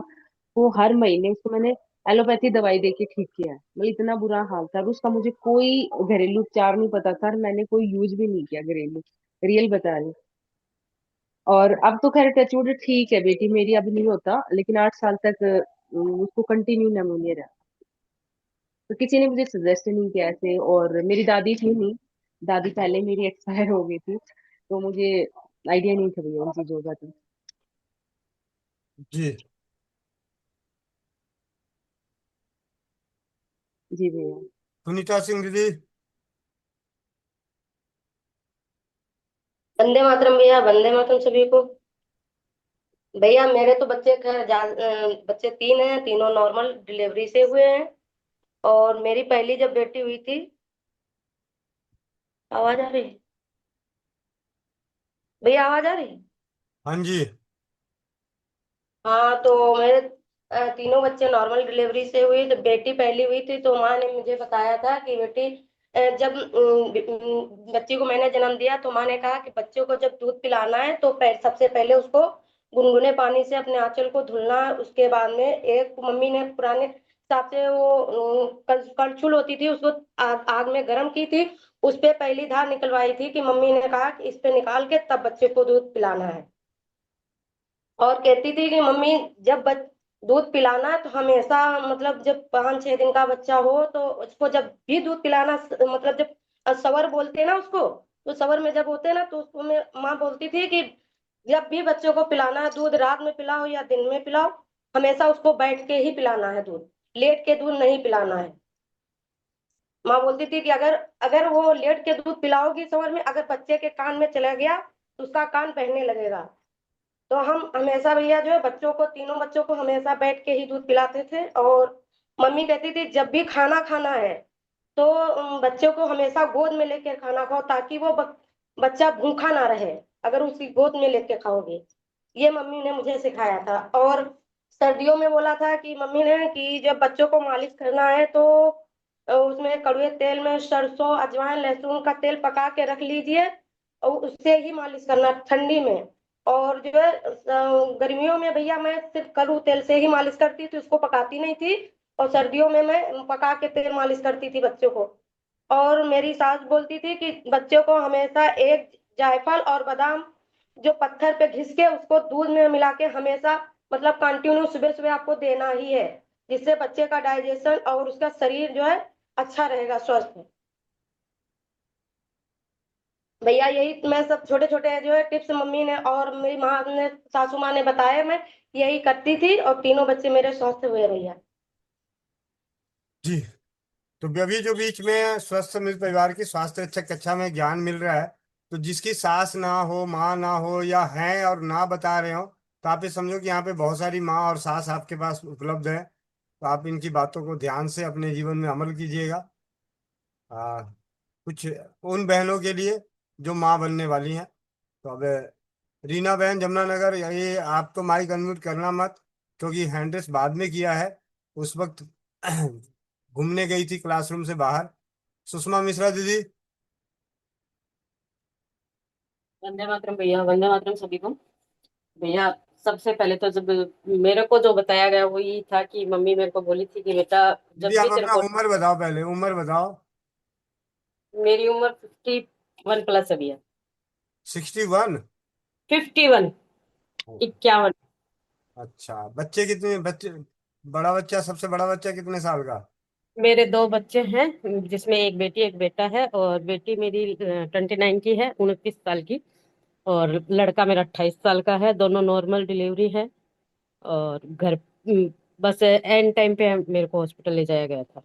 को हर महीने उसको मैंने एलोपैथी दवाई दे के ठीक किया है। मतलब इतना बुरा हाल था, और उसका मुझे कोई घरेलू उपचार नहीं पता था, और मैंने कोई यूज भी नहीं किया घरेलू, रियल बता रही हूँ। और अब तो खैर टचवुड ठीक है, बेटी मेरी अब नहीं होता, लेकिन 8 साल तक उसको कंटिन्यू नमूनिया रहा। तो किसी ने मुझे सजेस्ट नहीं किया ऐसे, और मेरी दादी थी नहीं, दादी पहले मेरी एक्सपायर हो गई थी, तो मुझे आइडिया नहीं था भैया उन चीजों का। तो जी। जी भैया। सुनीता सिंह दीदी। वंदे मातरम भैया, वंदे मातरम सभी को। भैया मेरे तो बच्चे 3 हैं, तीनों नॉर्मल डिलीवरी से हुए हैं। और मेरी पहली जब बेटी हुई थी, आवाज आ रही? भैया आवाज आ रही? हाँ जी। हाँ, तो मेरे तीनों बच्चे नॉर्मल डिलीवरी से हुई। जब बेटी पहली हुई थी तो माँ ने मुझे बताया था कि बेटी जब बच्ची को मैंने जन्म दिया तो माँ ने कहा कि बच्चों को जब दूध पिलाना है तो सबसे पहले उसको गुनगुने पानी से अपने आंचल को धुलना है। उसके बाद में एक मम्मी ने पुराने हिसाब से वो कलछुल होती थी, उसको आग में गर्म की थी, उस पे पहली धार निकलवाई थी कि मम्मी ने कहा कि इस पे निकाल के तब बच्चे को दूध पिलाना है। और कहती थी कि मम्मी जब दूध पिलाना है तो हमेशा मतलब जब 5-6 दिन का बच्चा हो तो उसको जब भी दूध पिलाना मतलब जब सवर बोलते हैं ना उसको, तो सवर में जब होते हैं ना तो उसको माँ बोलती थी कि जब भी बच्चों को पिलाना है दूध, रात में पिलाओ या दिन में पिलाओ, हमेशा उसको बैठ के ही पिलाना है दूध, लेट के दूध नहीं पिलाना है। माँ बोलती थी कि अगर अगर वो लेट के दूध पिलाओगी सवर में, अगर बच्चे के कान में चला गया तो उसका कान बहने लगेगा। तो हम हमेशा भैया जो है बच्चों को, तीनों बच्चों को हमेशा बैठ के ही दूध पिलाते थे। और मम्मी कहती थी जब भी खाना खाना है तो बच्चों को हमेशा गोद में लेकर खाना खाओ, ताकि वो बच्चा भूखा ना रहे अगर उसकी गोद में लेके खाओगे। ये मम्मी ने मुझे सिखाया था। और सर्दियों में बोला था कि मम्मी ने कि जब बच्चों को मालिश करना है तो उसमें कड़वे तेल में सरसों, अजवाइन, लहसुन का तेल पका के रख लीजिए और उससे ही मालिश करना ठंडी में। और जो है गर्मियों में भैया मैं सिर्फ कड़ू तेल से ही मालिश करती थी, उसको पकाती नहीं थी। और सर्दियों में मैं पका के तेल मालिश करती थी बच्चों को। और मेरी सास बोलती थी कि बच्चों को हमेशा एक जायफल और बादाम जो पत्थर पे घिस के उसको दूध में मिला के हमेशा मतलब कंटिन्यू सुबह सुबह आपको देना ही है, जिससे बच्चे का डाइजेशन और उसका शरीर जो है अच्छा रहेगा, स्वस्थ। भैया यही मैं सब छोटे छोटे जो है टिप्स मम्मी ने और मेरी माँ ने, सासू माँ ने बताए, मैं यही करती थी और तीनों बच्चे मेरे स्वस्थ हुए भैया। जी। तो अभी जो बीच में स्वस्थ समृद्ध परिवार की स्वास्थ्य रक्षा कक्षा में ज्ञान मिल रहा है, तो जिसकी सास ना हो, माँ ना हो, या है और ना बता रहे हो, तो आप ये समझो कि यहाँ पे बहुत सारी माँ और सास आपके पास उपलब्ध है। तो आप इनकी बातों को ध्यान से अपने जीवन में अमल कीजिएगा। आ, कुछ उन बहनों के लिए जो माँ बनने वाली हैं। तो अब रीना बहन जमुनानगर, ये आप तो माइक अनम्यूट करना मत, क्योंकि हैंड रेस बाद में किया है, उस वक्त घूमने गई थी क्लासरूम से बाहर। सुषमा मिश्रा दीदी। वंदे मातरम भैया, वंदे मातरम सभी को। भैया सबसे पहले तो जब मेरे को जो बताया गया वो ये था कि मम्मी मेरे को बोली थी कि बेटा दीदी जब भी आप तेरे अपना को, उम्र बताओ, पहले उम्र बताओ। मेरी उम्र 51+ है भैया। 61। 51, 51। अच्छा, बच्चे कितने बच्चे? बड़ा बच्चा, सबसे बड़ा बच्चा कितने साल का? मेरे दो बच्चे हैं, जिसमें एक बेटी एक बेटा है। और बेटी मेरी 29 की है, 29 साल की। और लड़का मेरा 28 साल का है। दोनों नॉर्मल डिलीवरी है। और घर बस एंड टाइम पे मेरे को हॉस्पिटल ले जाया गया था।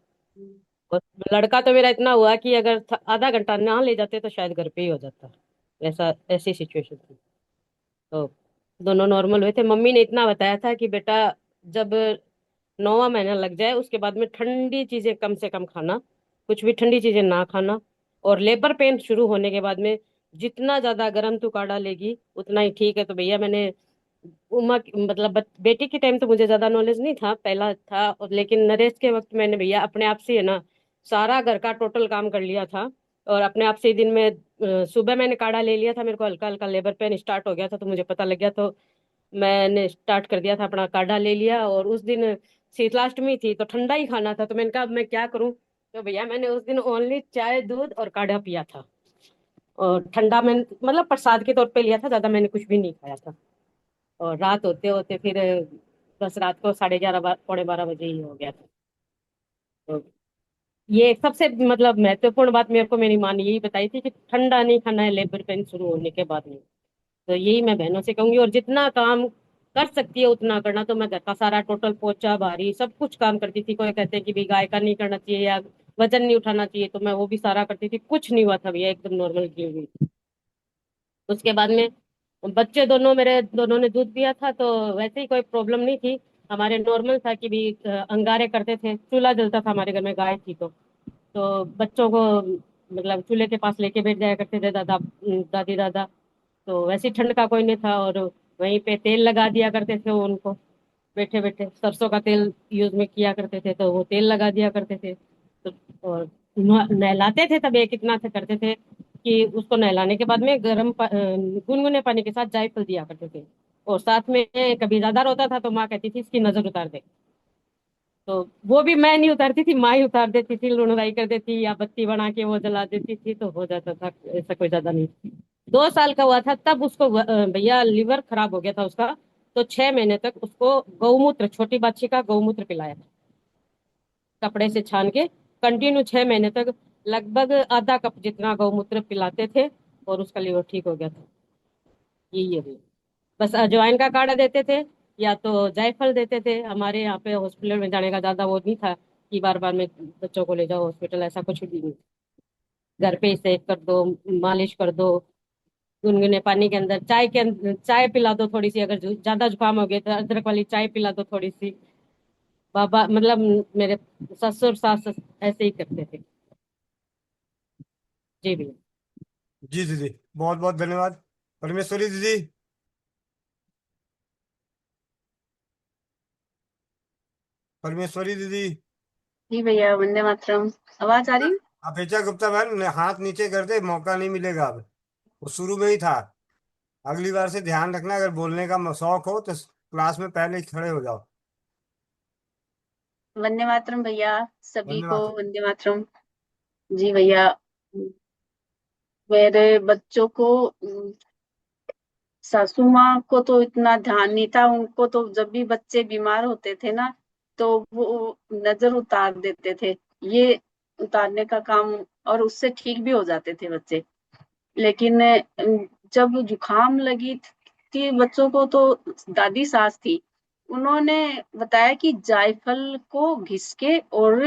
और लड़का तो मेरा इतना हुआ कि अगर आधा घंटा ना ले जाते तो शायद घर पे ही हो जाता। ऐसा ऐसी सिचुएशन थी। तो दोनों नॉर्मल हुए थे। मम्मी ने इतना बताया था कि बेटा जब 9वां महीना लग जाए उसके बाद में ठंडी चीजें कम से कम खाना, कुछ भी ठंडी चीजें ना खाना। और लेबर पेन शुरू होने के बाद में जितना ज्यादा गर्म तू काढ़ा लेगी उतना ही ठीक है। तो भैया मैंने उमा मतलब बेटी के टाइम तो मुझे ज्यादा नॉलेज नहीं था, पहला था। लेकिन नरेश के वक्त मैंने भैया अपने आप से है ना सारा घर का टोटल काम कर लिया था। और अपने आप से ही दिन में सुबह मैंने काढ़ा ले लिया था, मेरे को हल्का हल्का लेबर पेन स्टार्ट हो गया था तो मुझे पता लग गया। तो मैंने स्टार्ट कर दिया था, अपना काढ़ा ले लिया। और उस दिन शीतलाष्टमी थी तो ठंडा ही खाना था, तो मैंने कहा अब मैं क्या करूं। तो भैया मैंने उस दिन ओनली चाय दूध और काढ़ा पिया था। और ठंडा मैंने मतलब प्रसाद के तौर पे लिया था, ज्यादा मैंने कुछ भी नहीं खाया था। और रात होते होते फिर बस रात को 11:30 पौने 12 बजे ही हो गया था। तो ये सबसे मतलब महत्वपूर्ण बात मेरे को मेरी माँ ने यही बताई थी कि ठंडा नहीं खाना है लेबर पेन शुरू होने के बाद में। तो यही मैं बहनों से कहूंगी। और जितना काम कर सकती है उतना करना। तो मैं घर का सारा टोटल पोछा भारी सब कुछ काम करती थी। कोई कहते हैं कि भाई गाय का नहीं करना चाहिए या वजन नहीं उठाना चाहिए, तो मैं वो भी सारा करती थी, कुछ नहीं हुआ था भैया, एकदम नॉर्मल डिलीवरी। उसके बाद में बच्चे दोनों मेरे दोनों ने दूध पिया था, तो वैसे ही कोई प्रॉब्लम नहीं थी। हमारे नॉर्मल था कि भी अंगारे करते थे, चूल्हा जलता था हमारे घर में, गाय थी। तो बच्चों को मतलब चूल्हे के पास लेके बैठ जाया करते थे दादा दादी दादा। तो वैसे ही ठंड का कोई नहीं था। और वहीं पे तेल लगा दिया करते थे वो उनको, बैठे बैठे सरसों का तेल यूज में किया करते थे तो वो तेल लगा दिया करते थे। तो और नहलाते थे तब एक इतना से करते थे कि उसको नहलाने के बाद में गुनगुने पानी के साथ जायफल दिया करते थे। और साथ में कभी ज्यादा रोता था तो माँ कहती थी इसकी नजर उतार दे। तो वो भी मैं नहीं उतारती थी, माँ ही उतार देती थी, लुड़वाई कर देती या बत्ती बना के वो जला देती थी तो हो जाता था। ऐसा कोई ज्यादा नहीं। 2 साल का हुआ था तब उसको भैया लिवर खराब हो गया था उसका। तो 6 महीने तक उसको गौमूत्र, छोटी बच्ची का गौमूत्र पिलाया, कपड़े से छान के कंटिन्यू 6 महीने तक लगभग आधा कप जितना गौमूत्र पिलाते थे और उसका लीवर ठीक हो गया था। ये भी बस अजवाइन का काढ़ा देते थे या तो जायफल देते थे। हमारे यहाँ पे हॉस्पिटल में जाने का ज्यादा वो नहीं था कि बार बार में बच्चों को ले जाओ हॉस्पिटल, ऐसा कुछ भी नहीं। घर पे ही सेक कर दो, मालिश कर दो, गुनगुने पानी के अंदर चाय पिला दो थोड़ी सी, अगर ज्यादा जुकाम हो गया तो अदरक वाली चाय पिला दो थोड़ी सी। बाबा मतलब मेरे ससुर सास ऐसे ही करते थे। जी भैया। जी दीदी, बहुत बहुत धन्यवाद। परमेश्वरी दीदी। परमेश्वरी दीदी। जी भैया, वंदे मातरम। आवाज आ रही है? अपेक्षा गुप्ता बहन, हाथ नीचे कर दे, मौका नहीं मिलेगा अब, वो शुरू में ही था। अगली बार से ध्यान रखना, अगर बोलने का शौक हो तो क्लास में पहले ही खड़े हो जाओ। वंदे मातरम भैया, सभी वंदे को मातरम। वंदे मातरम। जी भैया, मेरे बच्चों को सासू माँ को तो इतना ध्यान नहीं था। उनको तो जब भी बच्चे बीमार होते थे ना, तो वो नजर उतार देते थे, ये उतारने का काम, और उससे ठीक भी हो जाते थे बच्चे। लेकिन जब जुकाम लगी थी बच्चों को, तो दादी सास थी, उन्होंने बताया कि जायफल को घिस के और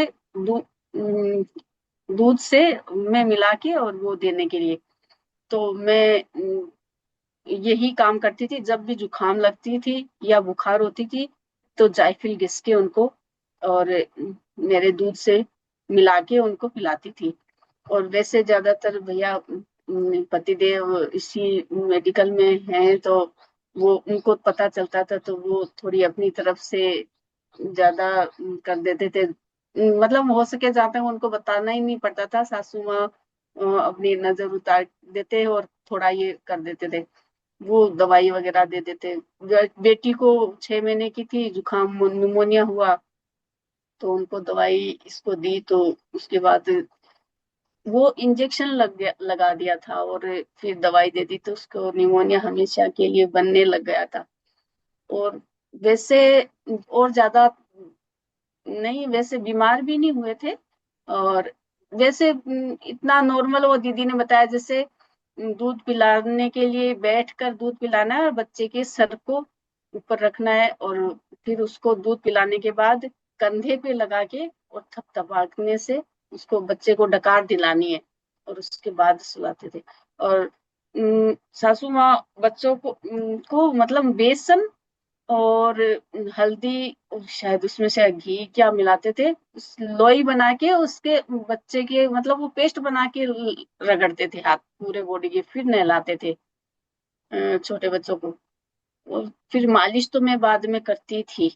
दूध से में मिला के और वो देने के लिए। तो मैं यही काम करती थी, जब भी जुकाम लगती थी या बुखार होती थी तो जायफल घिस के उनको और मेरे दूध से मिला के उनको पिलाती थी। और वैसे ज्यादातर भैया पतिदेव इसी मेडिकल में हैं, तो वो उनको पता चलता था, तो वो थोड़ी अपनी तरफ से ज्यादा कर देते थे। मतलब हो सके जहाँ तक उनको बताना ही नहीं पड़ता था, सासू माँ अपनी नजर उतार देते और थोड़ा ये कर देते थे, वो दवाई वगैरह दे देते। बेटी को 6 महीने की थी, जुकाम निमोनिया हुआ, तो उनको दवाई इसको दी, तो उसके बाद वो इंजेक्शन लगा दिया था और फिर दवाई दे दी, तो उसको निमोनिया हमेशा के लिए बनने लग गया था। और वैसे और ज्यादा नहीं, वैसे बीमार भी नहीं हुए थे। और वैसे इतना नॉर्मल, वो दीदी ने बताया जैसे दूध पिलाने के लिए बैठकर दूध पिलाना है और बच्चे के सर को ऊपर रखना है, और फिर उसको दूध पिलाने के बाद कंधे पे लगा के और थपथपाने से उसको बच्चे को डकार दिलानी है, और उसके बाद सुलाते थे। और सासू माँ बच्चों को मतलब बेसन और हल्दी, शायद उसमें से घी क्या मिलाते थे, लोई बना के उसके बच्चे के मतलब वो पेस्ट बना के रगड़ते थे हाथ पूरे बॉडी के, फिर नहलाते थे छोटे बच्चों को। और फिर मालिश तो मैं बाद में करती थी,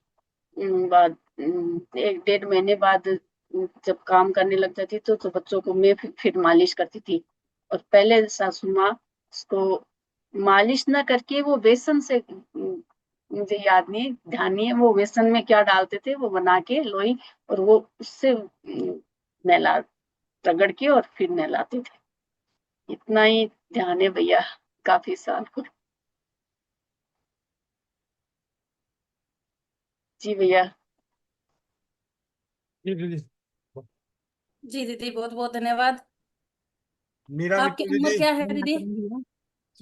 बाद 1-1.5 महीने बाद जब काम करने लग जाती तो बच्चों को मैं फिर मालिश करती थी। और पहले सासू माँ उसको मालिश ना करके वो बेसन से मुझे याद नहीं, ध्यान नहीं है, वो बेसन में क्या डालते थे वो बना के लोई, और वो उससे नहला, रगड़ के और फिर नहलाते थे। इतना ही ध्यान है भैया, काफी साल को। जी भैया। जी दीदी। जी दीदी, बहुत बहुत धन्यवाद। मीरा आपकी मित्तल उम्र दीदी। क्या है वंदे दीदी? मातरम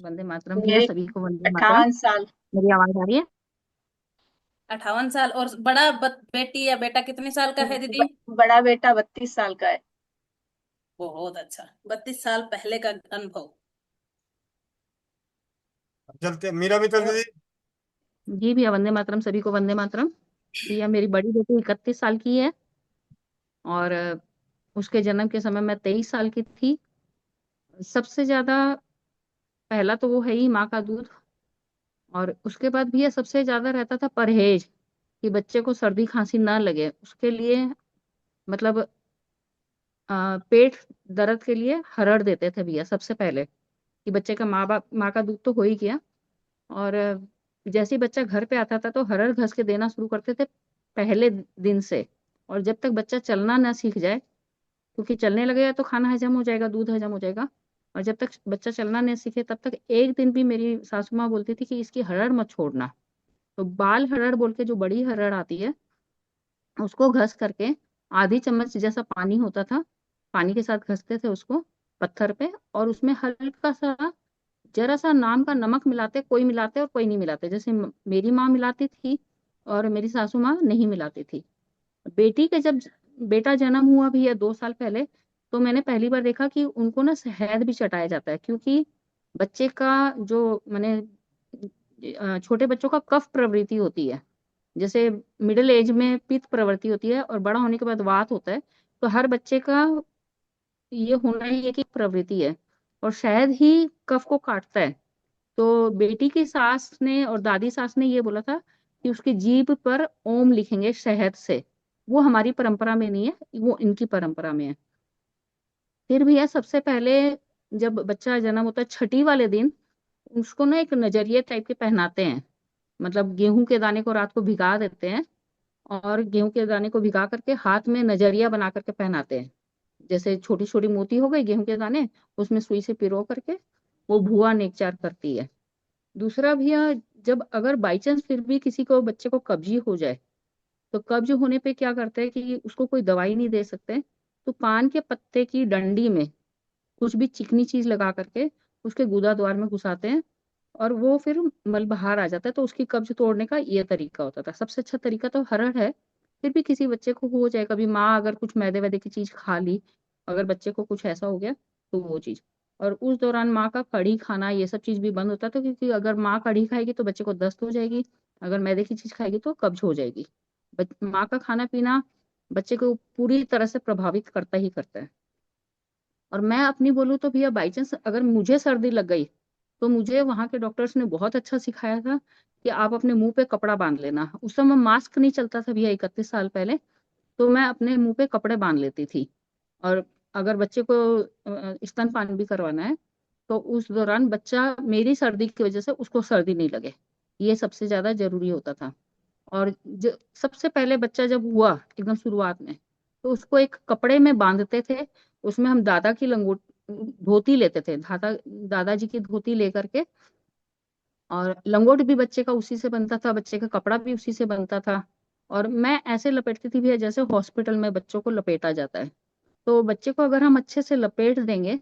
भैया, वंदे मातरम भैया, मेरे सभी को वंदे मातरम। 58 साल। मेरी आवाज आ रही है? 58 साल। और बड़ा बेटी या बेटा कितने साल का है दीदी? बड़ा बेटा 32 साल का है। बहुत अच्छा, 32 साल पहले का अनुभव। चलते मीरा मित्तल दीदी। जी भैया, वंदे मातरम, सभी को वंदे मातरम। भैया, मेरी बड़ी बेटी 31 साल की है और उसके जन्म के समय मैं 23 साल की थी। सबसे ज्यादा पहला तो वो है ही माँ का दूध, और उसके बाद भैया सबसे ज्यादा रहता था परहेज, कि बच्चे को सर्दी खांसी ना लगे उसके लिए। मतलब पेट दर्द के लिए हरड़ देते थे भैया सबसे पहले, कि बच्चे का माँ का दूध तो हो ही गया। और जैसे ही बच्चा घर पे आता था तो हरड़ घस के देना शुरू करते थे पहले दिन से, और जब तक बच्चा चलना ना सीख जाए, क्योंकि चलने लगेगा तो खाना हजम हो जाएगा, दूध हजम हो जाएगा, और जब तक बच्चा चलना नहीं सीखे तब तक एक दिन भी मेरी सासू माँ बोलती थी कि इसकी हरड़ मत छोड़ना। तो बाल हरड़ बोल के जो बड़ी हरड़ आती है उसको घस करके आधी चम्मच जैसा पानी होता था, पानी के साथ घसते थे उसको पत्थर पे, और उसमें हल्का सा जरा सा नाम का नमक मिलाते, कोई मिलाते और कोई नहीं मिलाते। जैसे मेरी माँ मिलाती थी और मेरी सासू माँ नहीं मिलाती थी। बेटी के जब बेटा जन्म हुआ भी है 2 साल पहले, तो मैंने पहली बार देखा कि उनको ना शहद भी चटाया जाता है, क्योंकि बच्चे का जो मैंने छोटे बच्चों का कफ प्रवृत्ति होती है, जैसे मिडिल एज में पित्त प्रवृत्ति होती है और बड़ा होने के बाद वात होता है, तो हर बच्चे का ये होना ही एक प्रवृत्ति है, और शहद ही कफ को काटता है। तो बेटी की सास ने और दादी सास ने ये बोला था कि उसकी जीभ पर ओम लिखेंगे शहद से। वो हमारी परंपरा में नहीं है, वो इनकी परंपरा में है। फिर भी है, सबसे पहले जब बच्चा जन्म होता है छठी वाले दिन उसको ना एक नजरिए टाइप के पहनाते हैं, मतलब गेहूं के दाने को रात को भिगा देते हैं और गेहूं के दाने को भिगा करके हाथ में नजरिया बना करके पहनाते हैं। जैसे छोटी छोटी मोती हो गई गेहूं के दाने, उसमें सुई से पिरो करके वो भुआ नेकचार करती है। दूसरा भैया, जब अगर बाई चांस फिर भी किसी को बच्चे को कब्जी हो जाए, तो कब्ज होने पे क्या करते हैं कि उसको कोई दवाई नहीं दे सकते, तो पान के पत्ते की डंडी में कुछ भी चिकनी चीज लगा करके उसके गुदा द्वार में घुसाते हैं और वो फिर मल बाहर आ जाता है। तो उसकी कब्ज तोड़ने का ये तरीका होता था। सबसे अच्छा तरीका तो हरड़ है। फिर भी किसी बच्चे को हो जाए, कभी माँ अगर कुछ मैदे वैदे की चीज खा ली, अगर बच्चे को कुछ ऐसा हो गया तो वो चीज, और उस दौरान माँ का कढ़ी खाना ये सब चीज भी बंद होता था, क्योंकि अगर माँ कढ़ी खाएगी तो बच्चे को दस्त हो जाएगी, अगर मैदे की चीज खाएगी तो कब्ज हो जाएगी। माँ का खाना पीना बच्चे को पूरी तरह से प्रभावित करता ही करता है। और मैं अपनी बोलूँ तो भैया, बाई चांस अगर मुझे सर्दी लग गई तो मुझे वहां के डॉक्टर्स ने बहुत अच्छा सिखाया था कि आप अपने मुंह पे कपड़ा बांध लेना। उस समय मास्क नहीं चलता था भैया, 31 साल पहले, तो मैं अपने मुंह पे कपड़े बांध लेती थी। और अगर बच्चे को स्तनपान भी करवाना है तो उस दौरान बच्चा मेरी सर्दी की वजह से उसको सर्दी नहीं लगे, ये सबसे ज्यादा जरूरी होता था। और सबसे पहले बच्चा जब हुआ एकदम शुरुआत में, तो उसको एक कपड़े में बांधते थे, उसमें हम दादा की लंगोट धोती लेते थे, दादाजी की धोती लेकर के, और लंगोट भी बच्चे का उसी से बनता था, बच्चे का कपड़ा भी उसी से बनता था। और मैं ऐसे लपेटती थी भैया जैसे हॉस्पिटल में बच्चों को लपेटा जाता है। तो बच्चे को अगर हम अच्छे से लपेट देंगे,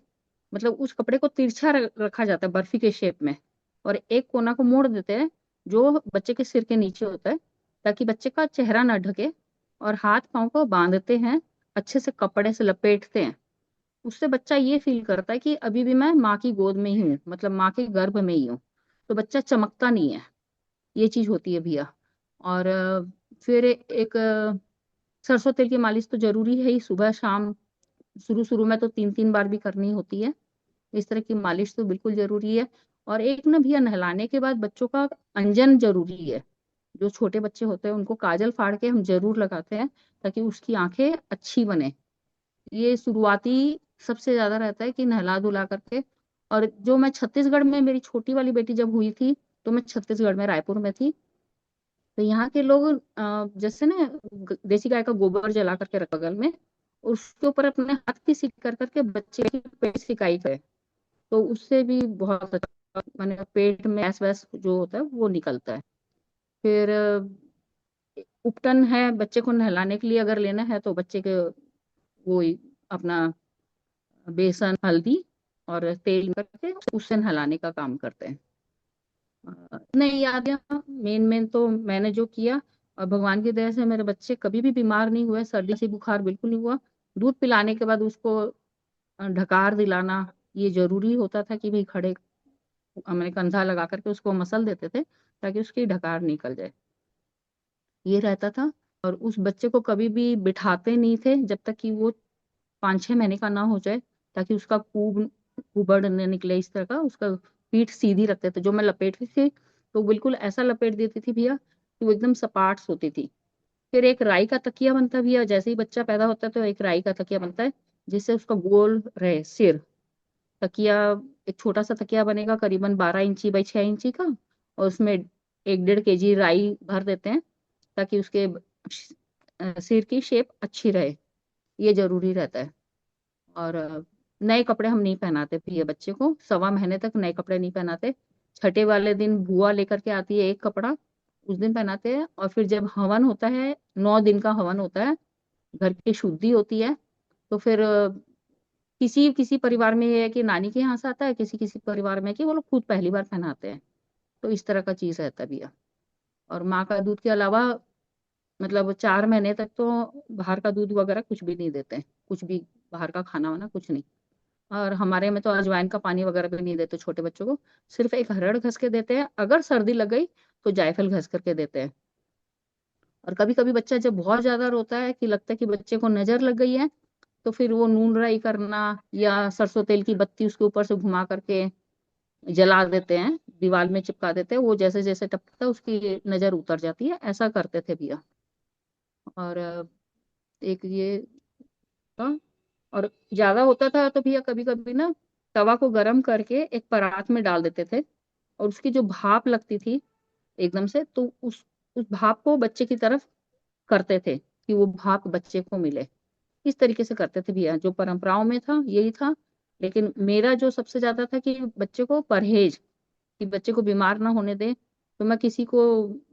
मतलब उस कपड़े को तिरछा रखा जाता है बर्फी के शेप में, और एक कोना को मोड़ देते हैं जो बच्चे के सिर के नीचे होता है, ताकि बच्चे का चेहरा ना ढके, और हाथ पांव को बांधते हैं, अच्छे से कपड़े से लपेटते हैं। उससे बच्चा ये फील करता है कि अभी भी मैं माँ की गोद में ही हूँ, मतलब माँ के गर्भ में ही हूँ। तो बच्चा चमकता नहीं है, ये चीज होती है भैया। और फिर एक सरसों तेल की मालिश तो जरूरी है ही, सुबह शाम। शुरू शुरू में तो 3-3 बार भी करनी होती है। इस तरह की मालिश तो बिल्कुल जरूरी है। और एक ना भैया, नहलाने के बाद बच्चों का अंजन जरूरी है। जो छोटे बच्चे होते हैं उनको काजल फाड़ के हम जरूर लगाते हैं, ताकि उसकी आंखें अच्छी बने। ये शुरुआती सबसे ज्यादा रहता है कि नहला धुला करके। और जो मैं छत्तीसगढ़ में, मेरी छोटी वाली बेटी जब हुई थी, तो मैं छत्तीसगढ़ में रायपुर में थी, तो यहाँ के लोग जैसे ना देसी गाय का गोबर जला करके रख बगल में, उसके ऊपर अपने हाथ की सिक कर करके बच्चे की पेट सिकाई करे, तो उससे भी बहुत अच्छा, माने पेट में गैस वैस जो होता है वो निकलता है। फिर उपटन है, बच्चे को नहलाने के लिए अगर लेना है तो बच्चे के वो अपना बेसन हल्दी और तेल करके उससे नहलाने का काम करते हैं। नहीं याद है, मेन मेन तो मैंने जो किया, और भगवान की दया से मेरे बच्चे कभी भी बीमार नहीं हुए, सर्दी से बुखार बिल्कुल नहीं हुआ। दूध पिलाने के बाद उसको ढकार दिलाना ये जरूरी होता था कि भाई खड़े मैंने कंधा लगा करके उसको मसल देते थे ताकि उसकी ढकार निकल जाए, ये रहता था। और उस बच्चे को कभी भी बिठाते नहीं थे जब तक कि वो 5-6 महीने का ना हो जाए, ताकि उसका कुबड़ न निकले। इस तरह का उसका पीठ सीधी रखते थे। जो मैं लपेटती थी तो बिल्कुल ऐसा लपेट देती थी भैया कि वो एकदम सपाट सोती थी। फिर एक राई का तकिया बनता है भैया, जैसे ही बच्चा पैदा होता है तो एक राई का तकिया बनता है, जिससे उसका गोल रहे सिर। तकिया, एक छोटा सा तकिया बनेगा करीबन 12 इंची बाई 6 इंची का, और उसमें 1-1.5 kg राई भर देते हैं, ताकि उसके सिर की शेप अच्छी रहे, ये जरूरी रहता है। और नए कपड़े हम नहीं पहनाते भैया बच्चे को, 1.25 महीने तक नए कपड़े नहीं पहनाते। छठे वाले दिन बुआ लेकर के आती है एक कपड़ा, उस दिन पहनाते हैं। और फिर जब हवन होता है, 9 दिन का हवन होता है, घर की शुद्धि होती है, तो फिर किसी किसी परिवार में ये है कि नानी के यहाँ से आता है, किसी किसी परिवार में कि वो लोग खुद पहली बार पहनाते हैं। तो इस तरह का चीज रहता है भैया। और माँ का दूध के अलावा मतलब 4 महीने तक तो बाहर का दूध वगैरह कुछ भी नहीं देते हैं, कुछ भी बाहर का खाना वाना कुछ नहीं। और हमारे में तो अजवाइन का पानी वगैरह भी नहीं देते छोटे बच्चों को, सिर्फ एक हरड़ घस के देते हैं। अगर सर्दी लग गई तो जायफल घस करके देते हैं। और कभी कभी बच्चा जब बहुत ज्यादा रोता है कि लगता है कि बच्चे को नजर लग गई है, तो फिर वो नून राई करना या सरसों तेल की बत्ती उसके ऊपर से घुमा करके जला देते हैं, दीवार में चिपका देते हैं, वो जैसे जैसे टपकता है उसकी नजर उतर जाती है, ऐसा करते थे भैया। और एक ये था। और ज्यादा होता था तो भैया कभी कभी ना तवा को गरम करके एक परात में डाल देते थे, और उसकी जो भाप लगती थी एकदम से, तो उस भाप को बच्चे की तरफ करते थे कि वो भाप बच्चे को मिले। इस तरीके से करते थे भैया, जो परंपराओं में था यही था। लेकिन मेरा जो सबसे ज्यादा था कि बच्चे को परहेज, कि बच्चे को बीमार ना होने दे। तो मैं किसी को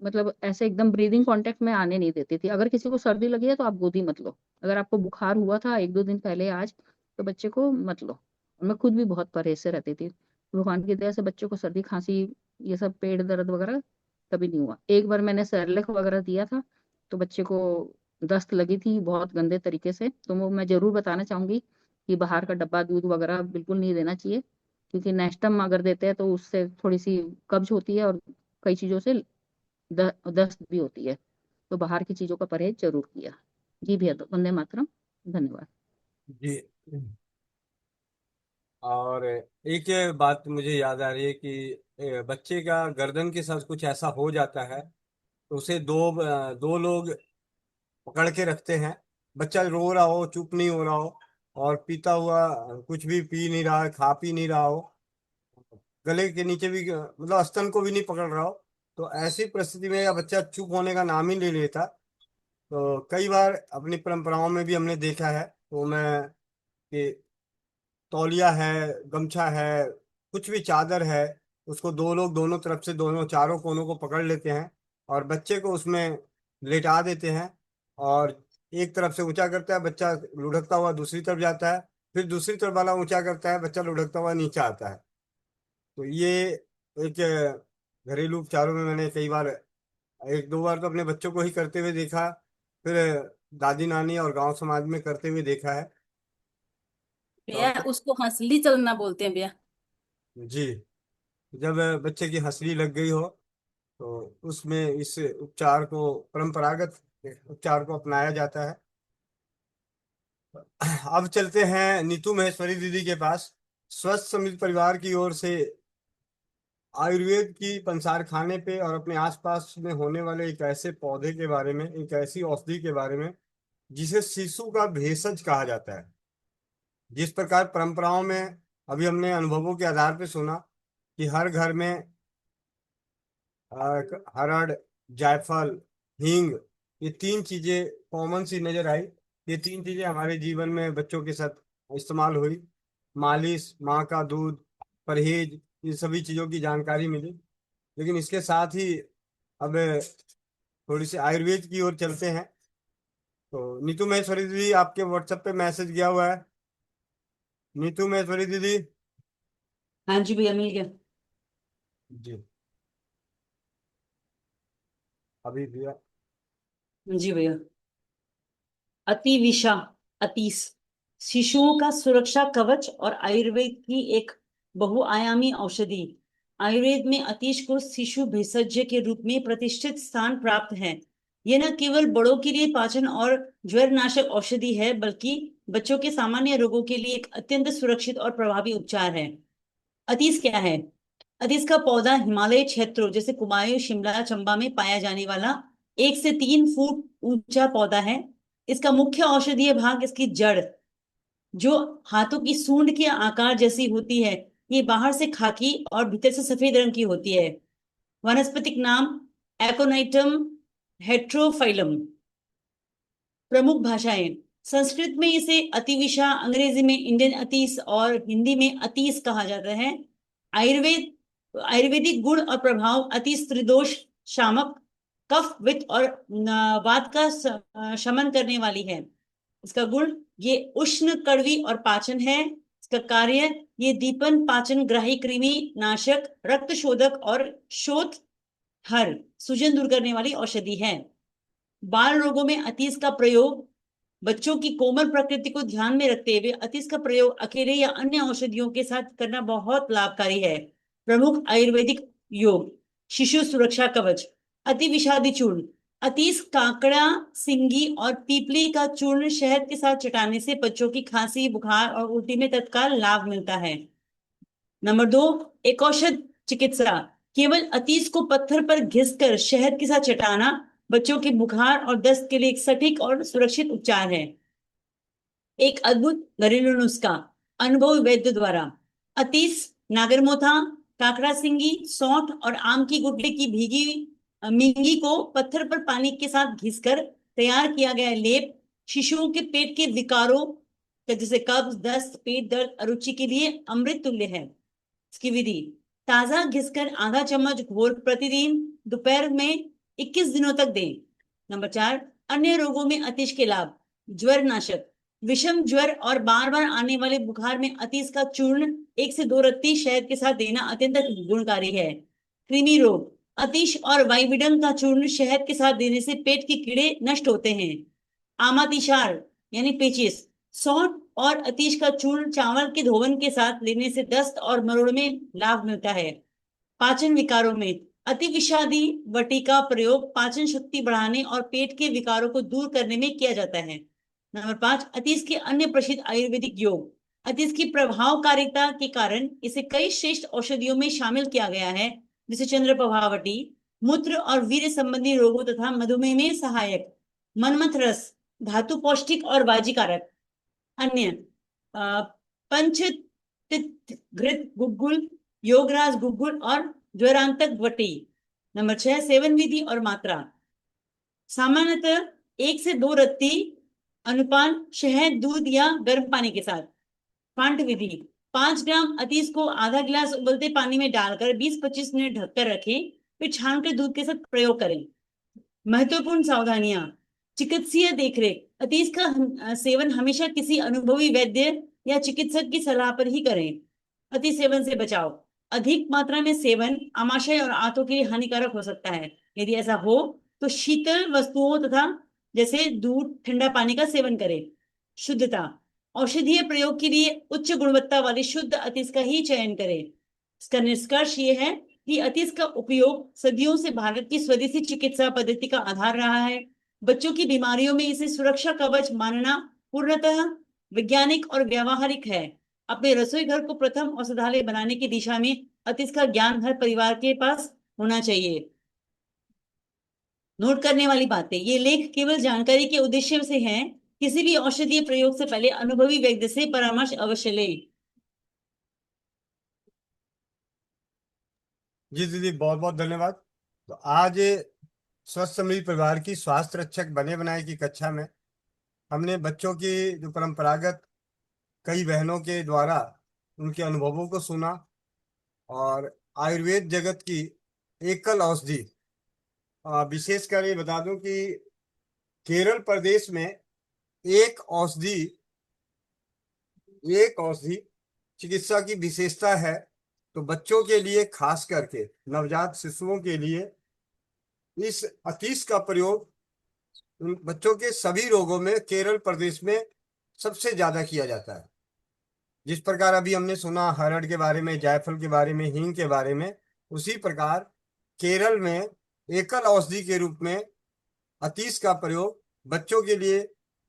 मतलब ऐसे एकदम ब्रीदिंग कांटेक्ट में आने नहीं देती थी। अगर किसी को सर्दी लगी है तो आप गोदी मत लो, अगर आपको बुखार हुआ था 1-2 दिन पहले आज, तो बच्चे को मत लो। और मैं खुद भी बहुत परहेज से रहती थी। भगवान की दया से बच्चों को सर्दी खांसी ये सब पेट दर्द वगैरह कभी नहीं हुआ। एक बार मैंने सेरेलैक वगैरह दिया था तो बच्चे को दस्त लगी थी बहुत गंदे तरीके से। तो वो मैं जरूर बताना चाहूंगी कि बाहर का डब्बा दूध वगैरह बिल्कुल नहीं देना चाहिए, क्योंकि नेस्टम अगर देते हैं तो उससे थोड़ी सी कब्ज होती है और कई चीजों से दस्त भी होती है। तो बाहर की चीजों का परहेज जरूर किया। जी भैया, तो वंदे मातरम। धन्यवाद। जी। और एक बात मुझे याद आ रही है कि बच्चे का गर्दन के साथ कुछ ऐसा हो जाता है तो उसे दो लोग पकड़ के रखते हैं। बच्चा रो रहा हो, चुप नहीं हो रहा हो, और पीता हुआ कुछ भी पी नहीं रहा है, खा पी नहीं रहा हो, गले के नीचे भी मतलब स्तन को भी नहीं पकड़ रहा हो, तो ऐसी परिस्थिति में या बच्चा चुप होने का नाम ही ले लेता। तो कई बार अपनी परंपराओं में भी हमने देखा है। तो मैं कि तौलिया है, गमछा है, कुछ भी चादर है, उसको दो लोग दोनों तरफ से दोनों चारों कोनों को पकड़ लेते हैं और बच्चे को उसमें लेटा देते हैं। और एक तरफ से ऊंचा करता है, बच्चा लुढ़कता हुआ दूसरी तरफ जाता है, फिर दूसरी तरफ वाला ऊंचा करता है, बच्चा लुढ़कता हुआ नीचे आता है। तो ये एक घरेलू उपचारों में मैंने कई बार, 1-2 बार तो अपने बच्चों को ही करते हुए देखा, फिर दादी नानी और गांव समाज में करते हुए देखा है। भैया उसको हंसली चलना बोलते हैं भैया। जी। जब बच्चे की हंसली लग गई हो तो उसमें इस उपचार को, परंपरागत उपचार को अपनाया जाता है। अब चलते हैं नीतू महेश्वरी दीदी के पास। स्वस्थ समृद्ध परिवार की ओर से आयुर्वेद की पंसार खाने पे और अपने आसपास में होने वाले एक ऐसे पौधे के बारे में, एक ऐसी औषधि के बारे में जिसे शिशु का भेषज कहा जाता है। जिस प्रकार परंपराओं में अभी हमने अनुभवों के आधार पर सुना कि हर घर में हरड़, जायफल, हींग, ये 3 चीजें कॉमन सी नजर आई। ये 3 चीजें हमारे जीवन में बच्चों के साथ इस्तेमाल हुई। मालिश, माँ का दूध, परहेज, इन सभी चीजों की जानकारी मिली। लेकिन इसके साथ ही अब थोड़ी सी आयुर्वेद की ओर चलते हैं। तो नीतू महेश्वरी दीदी, आपके व्हाट्सएप पे मैसेज गया हुआ है। नीतू महेश्वरी दीदी। हाँ जी भैया, मिल गया। जी। अभी भैया। जी भैया। अतिविषा, अतीस, शिशुओं का सुरक्षा कवच और आयुर्वेद की एक बहुआयामी औषधि। आयुर्वेद में अतीश को शिशु भेषज के रूप में प्रतिष्ठित स्थान प्राप्त है। यह न केवल बड़ों के लिए पाचन और ज्वरनाशक औषधि है, बल्कि बच्चों के सामान्य रोगों के लिए एक अत्यंत सुरक्षित और प्रभावी उपचार है। अतीस क्या है? अतीस का पौधा हिमालय क्षेत्रों जैसे कुमायूं, शिमला, चंबा में पाया जाने वाला 1 से 3 फुट ऊंचा पौधा है। इसका मुख्य औषधीय भाग इसकी जड़, जो हाथों की सूंड के आकार जैसी होती है। ये बाहर से खाकी और भीतर से सफेद रंग की होती है। वनस्पतिक नाम एकोनाइटम हेट्रोफाइलम। प्रमुख भाषाएं, संस्कृत में इसे अतिविषा, अंग्रेजी में इंडियन अतीस और हिंदी में अतीस कहा जाता है। आयुर्वेदिक गुण और प्रभाव, अतीस त्रिदोष शामक, कफ वित्त और वात का शमन करने वाली है। इसका गुण, ये उष्ण, कड़वी और पाचन है। इसका कार्य, ये दीपन, पाचन ग्राही, कृमि नाशक, रक्त शोधक और शोथ हर, सूजन दूर करने वाली औषधि है। बाल रोगों में अतीस का प्रयोग, बच्चों की कोमल प्रकृति को ध्यान में रखते हुए अतीस का प्रयोग अकेले या अन्य औषधियों के साथ करना बहुत लाभकारी है। प्रमुख आयुर्वेदिक योग: शिशु सुरक्षा कवच, अति विषादी चूर्ण, अतीस, काकड़ा, सिंगी और पीपली का चूर्ण शहद के साथ चटाने से बच्चों की खांसी, बुखार और उल्टी में तत्काल लाभ मिलता है। नंबर 2, एक औषध चिकित्सा, केवल अतीस को पत्थर पर घिसकर शहद के साथ चटाना बच्चों के बुखार और दस्त के लिए एक सटीक और सुरक्षित उपचार है। एक अद्भुत घरेलू नुस्खा, अनुभवी वैद्य द्वारा। अतीस, नागरमोथा, काकड़ा सिंगी, सौंठ और आम की गुठली की भीगी मिंगी को पत्थर पर पानी के साथ घिसकर तैयार किया गया लेप शिशुओं के पेट के विकारों जैसे कब्ज, दस्त, पेट दर्द, अरुचि के लिए अमृत तुल्य है। इसकी विधि, ताजा घिसकर आधा चम्मच घोल प्रतिदिन दोपहर में 21 दिनों तक दें। नंबर 4, अन्य रोगों में अतीश के लाभ: ज्वर नाशक, विषम ज्वर और बार बार आने वाले बुखार में अतीश का चूर्ण 1 से 2 रत्ती शहद के साथ देना अत्यंत गुणकारी है। कृमि रोग, अतीश और वाइविडन का चूर्ण शहद के साथ देने से पेट के कीड़े नष्ट होते हैं। आमातिशार यानी पेचिस, सौंठ और अतीश का चूर्ण चावल के धोवन के साथ लेने से दस्त और मरोड़ में लाभ मिलता है। पाचन विकारों में अति विषादी वटी का प्रयोग पाचन शक्ति बढ़ाने और पेट के विकारों को दूर करने में किया जाता है। नंबर 5, अतीश के अन्य प्रसिद्ध आयुर्वेदिक योग। अतीश की प्रभावकारिता के कारण इसे कई श्रेष्ठ औषधियों में शामिल किया गया है, जैसे चंद्रप्रभावटी, मूत्र और वीर्य संबंधी रोगों तथा मधुमेह में सहायक, मनमथ रस, धातु पौष्टिक और वाजीकारक। अन्य पंचघृत गुग्गुल, योगराज गुग्गुल और ज्वरांतक वटी। नंबर 6, सेवन विधि और मात्रा। सामान्यतः 1 से 2 रत्ती अनुपान शहद, दूध या गर्म पानी के साथ। पांठ विधि, 5 ग्राम अतीस को आधा गिलास उबलते पानी में डालकर 20-25 मिनट ढककर रखें, फिर छानकर दूध के साथ प्रयोग करें। महत्वपूर्ण सावधानियां: चिकित्सीय देखरेख, अतीस का सेवन हमेशा किसी अनुभवी वैद्य या चिकित्सक की सलाह पर ही करें। अति सेवन से बचाव, अधिक मात्रा में सेवन आमाशय और आंतों के लिए हानिकारक हो सकता है। यदि ऐसा हो तो शीतल वस्तुओं तथा जैसे दूध, ठंडा पानी का सेवन करें। शुद्धता, औषधीय प्रयोग के लिए उच्च गुणवत्ता वाली शुद्ध अतीस का ही चयन करें। इसका निष्कर्ष ये है कि अतीस का उपयोग सदियों से भारत की स्वदेशी चिकित्सा पद्धति का आधार रहा है। बच्चों की बीमारियों में इसे सुरक्षा कवच मानना पूर्णतः वैज्ञानिक और व्यावहारिक है। अपने रसोई घर को प्रथम औषधालय बनाने की दिशा में अतीस का ज्ञान हर परिवार के पास होना चाहिए। नोट करने वाली बातें, ये लेख केवल जानकारी के उद्देश्य से हैं। किसी भी औषधीय प्रयोग से पहले अनुभवी वैद्य से परामर्श अवश्य लें। जी दीदी, बहुत बहुत धन्यवाद। तो आज स्वस्थ समृद्ध परिवार की स्वास्थ्य रक्षक बने बनाए की कक्षा में हमने बच्चों की जो परंपरागत कई बहनों के द्वारा उनके अनुभवों को सुना और आयुर्वेद जगत की एकल औषधि, विशेषकर ये बता दूं कि केरल प्रदेश में एक औषधि चिकित्सा की विशेषता है। तो बच्चों के लिए, खास करके नवजात शिशुओं के लिए इस अतीस का प्रयोग बच्चों के सभी रोगों में केरल प्रदेश में सबसे ज्यादा किया जाता है। जिस प्रकार अभी हमने सुना हरड़ के बारे में, जायफल के बारे में, हींग के बारे में, उसी प्रकार केरल में एकल औषधि के रूप में अतीस का प्रयोग बच्चों के लिए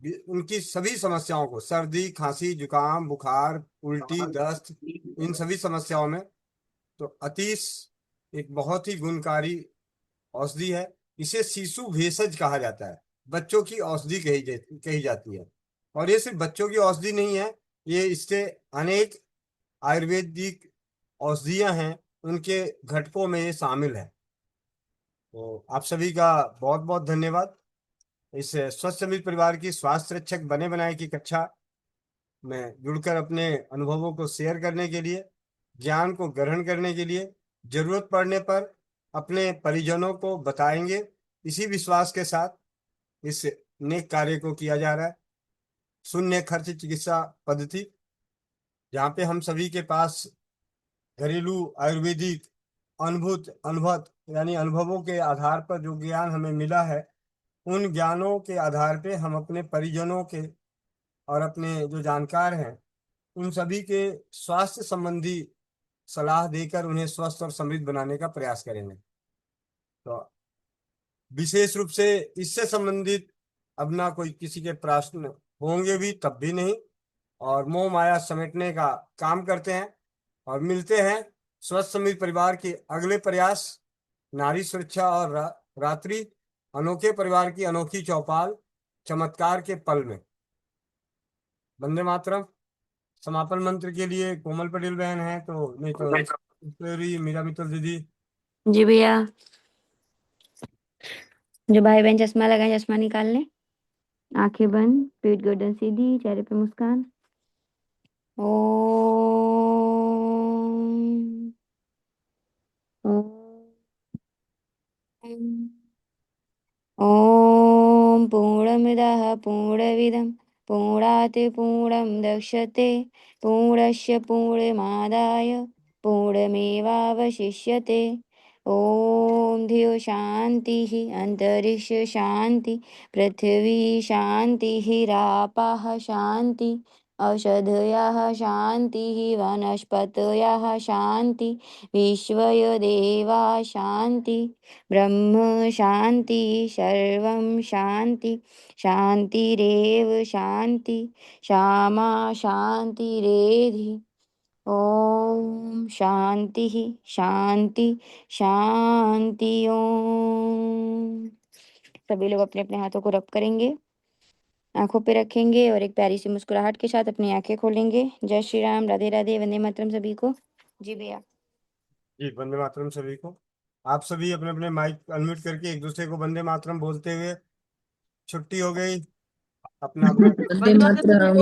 उनकी सभी समस्याओं को, सर्दी, खांसी, जुकाम, बुखार, उल्टी, दस्त, इन सभी समस्याओं में, तो अतीस एक बहुत ही गुणकारी औषधि है। इसे शिशु भेषज कहा जाता है, बच्चों की औषधि कही जाती है। और ये सिर्फ बच्चों की औषधि नहीं है, ये इससे अनेक आयुर्वेदिक औषधियां हैं, उनके घटकों में ये शामिल है। तो आप सभी का बहुत बहुत धन्यवाद। इस स्वस्थ समृद्ध परिवार की स्वास्थ्य रक्षक बने बनाए की कक्षा में जुड़कर अपने अनुभवों को शेयर करने के लिए, ज्ञान को ग्रहण करने के लिए, जरूरत पड़ने पर अपने परिजनों को बताएंगे इसी विश्वास के साथ इस नेक कार्य को किया जा रहा है। शून्य खर्च चिकित्सा पद्धति, जहाँ पे हम सभी के पास घरेलू आयुर्वेदिक अनुभव यानी अनुभवों के आधार पर जो ज्ञान हमें मिला है, उन ज्ञानों के आधार पे हम अपने परिजनों के और अपने जो जानकार हैं उन सभी के स्वास्थ्य संबंधी सलाह देकर उन्हें स्वस्थ और समृद्ध बनाने का प्रयास करेंगे। तो विशेष रूप से इससे संबंधित अब ना कोई किसी के प्रश्न होंगे भी तब भी नहीं, और मोह माया समेटने का काम करते हैं और मिलते हैं स्वस्थ समृद्ध परिवार के अगले प्रयास नारी सुरक्षा और रात्रि अनोखे परिवार की अनोखी चौपाल चमत्कार के पल में। वंदे मातरम। समापन मंत्र के लिए कोमल पटेल बहन है, तो नहीं तो मीरा मित्तल दीदी। जी भैया। जो भाई बहन चश्मा लगाए चश्मा निकाल लें, आंखें बंद, पीठ गर्दन सीधी, चेहरे पे मुस्कान। ओम ओम पूर्णमिदः पूर्णमिदं पूर्णात् पूर्णं दक्ष्यते पूर्णस्य पूर्णमादाय पूर्णमेवावशिष्यते। ओम धियो शांतिः अंतरिक्ष शांति पृथ्वी शांतिः रापाः शांति औषधयः शांतिः वनस्पतयः शांति विश्वयो देवा शांति ब्रह्म शांति सर्वं शांति शांतिरेव शांति श्यामा शांतिरेधि। ओम शांति शांति शांति। ओम। सभी लोग अपने अपने हाथों को रब करेंगे, आंखों पे रखेंगे और एक प्यारी सी मुस्कुराहट के साथ अपनी आंखें खोलेंगे। जय श्री राम, राधे राधे, वंदे मातरम सभी को। जी भैया। जी वंदे मातरम सभी को। आप सभी अपने अपने माइक अनम्यूट करके एक दूसरे को वंदे मातरम बोलते हुए छुट्टी हो गई। अपना अपना वंदे मातरम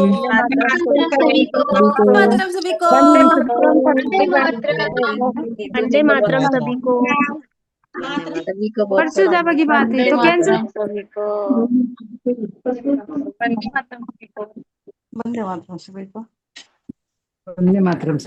सभी को मातरम सभी को वंदे मातरम सभी को। सभी को बहुत परसों जावा की बात है तो कैंसिल। सभी को वंदे मातरम सभी को। वंदे मातरम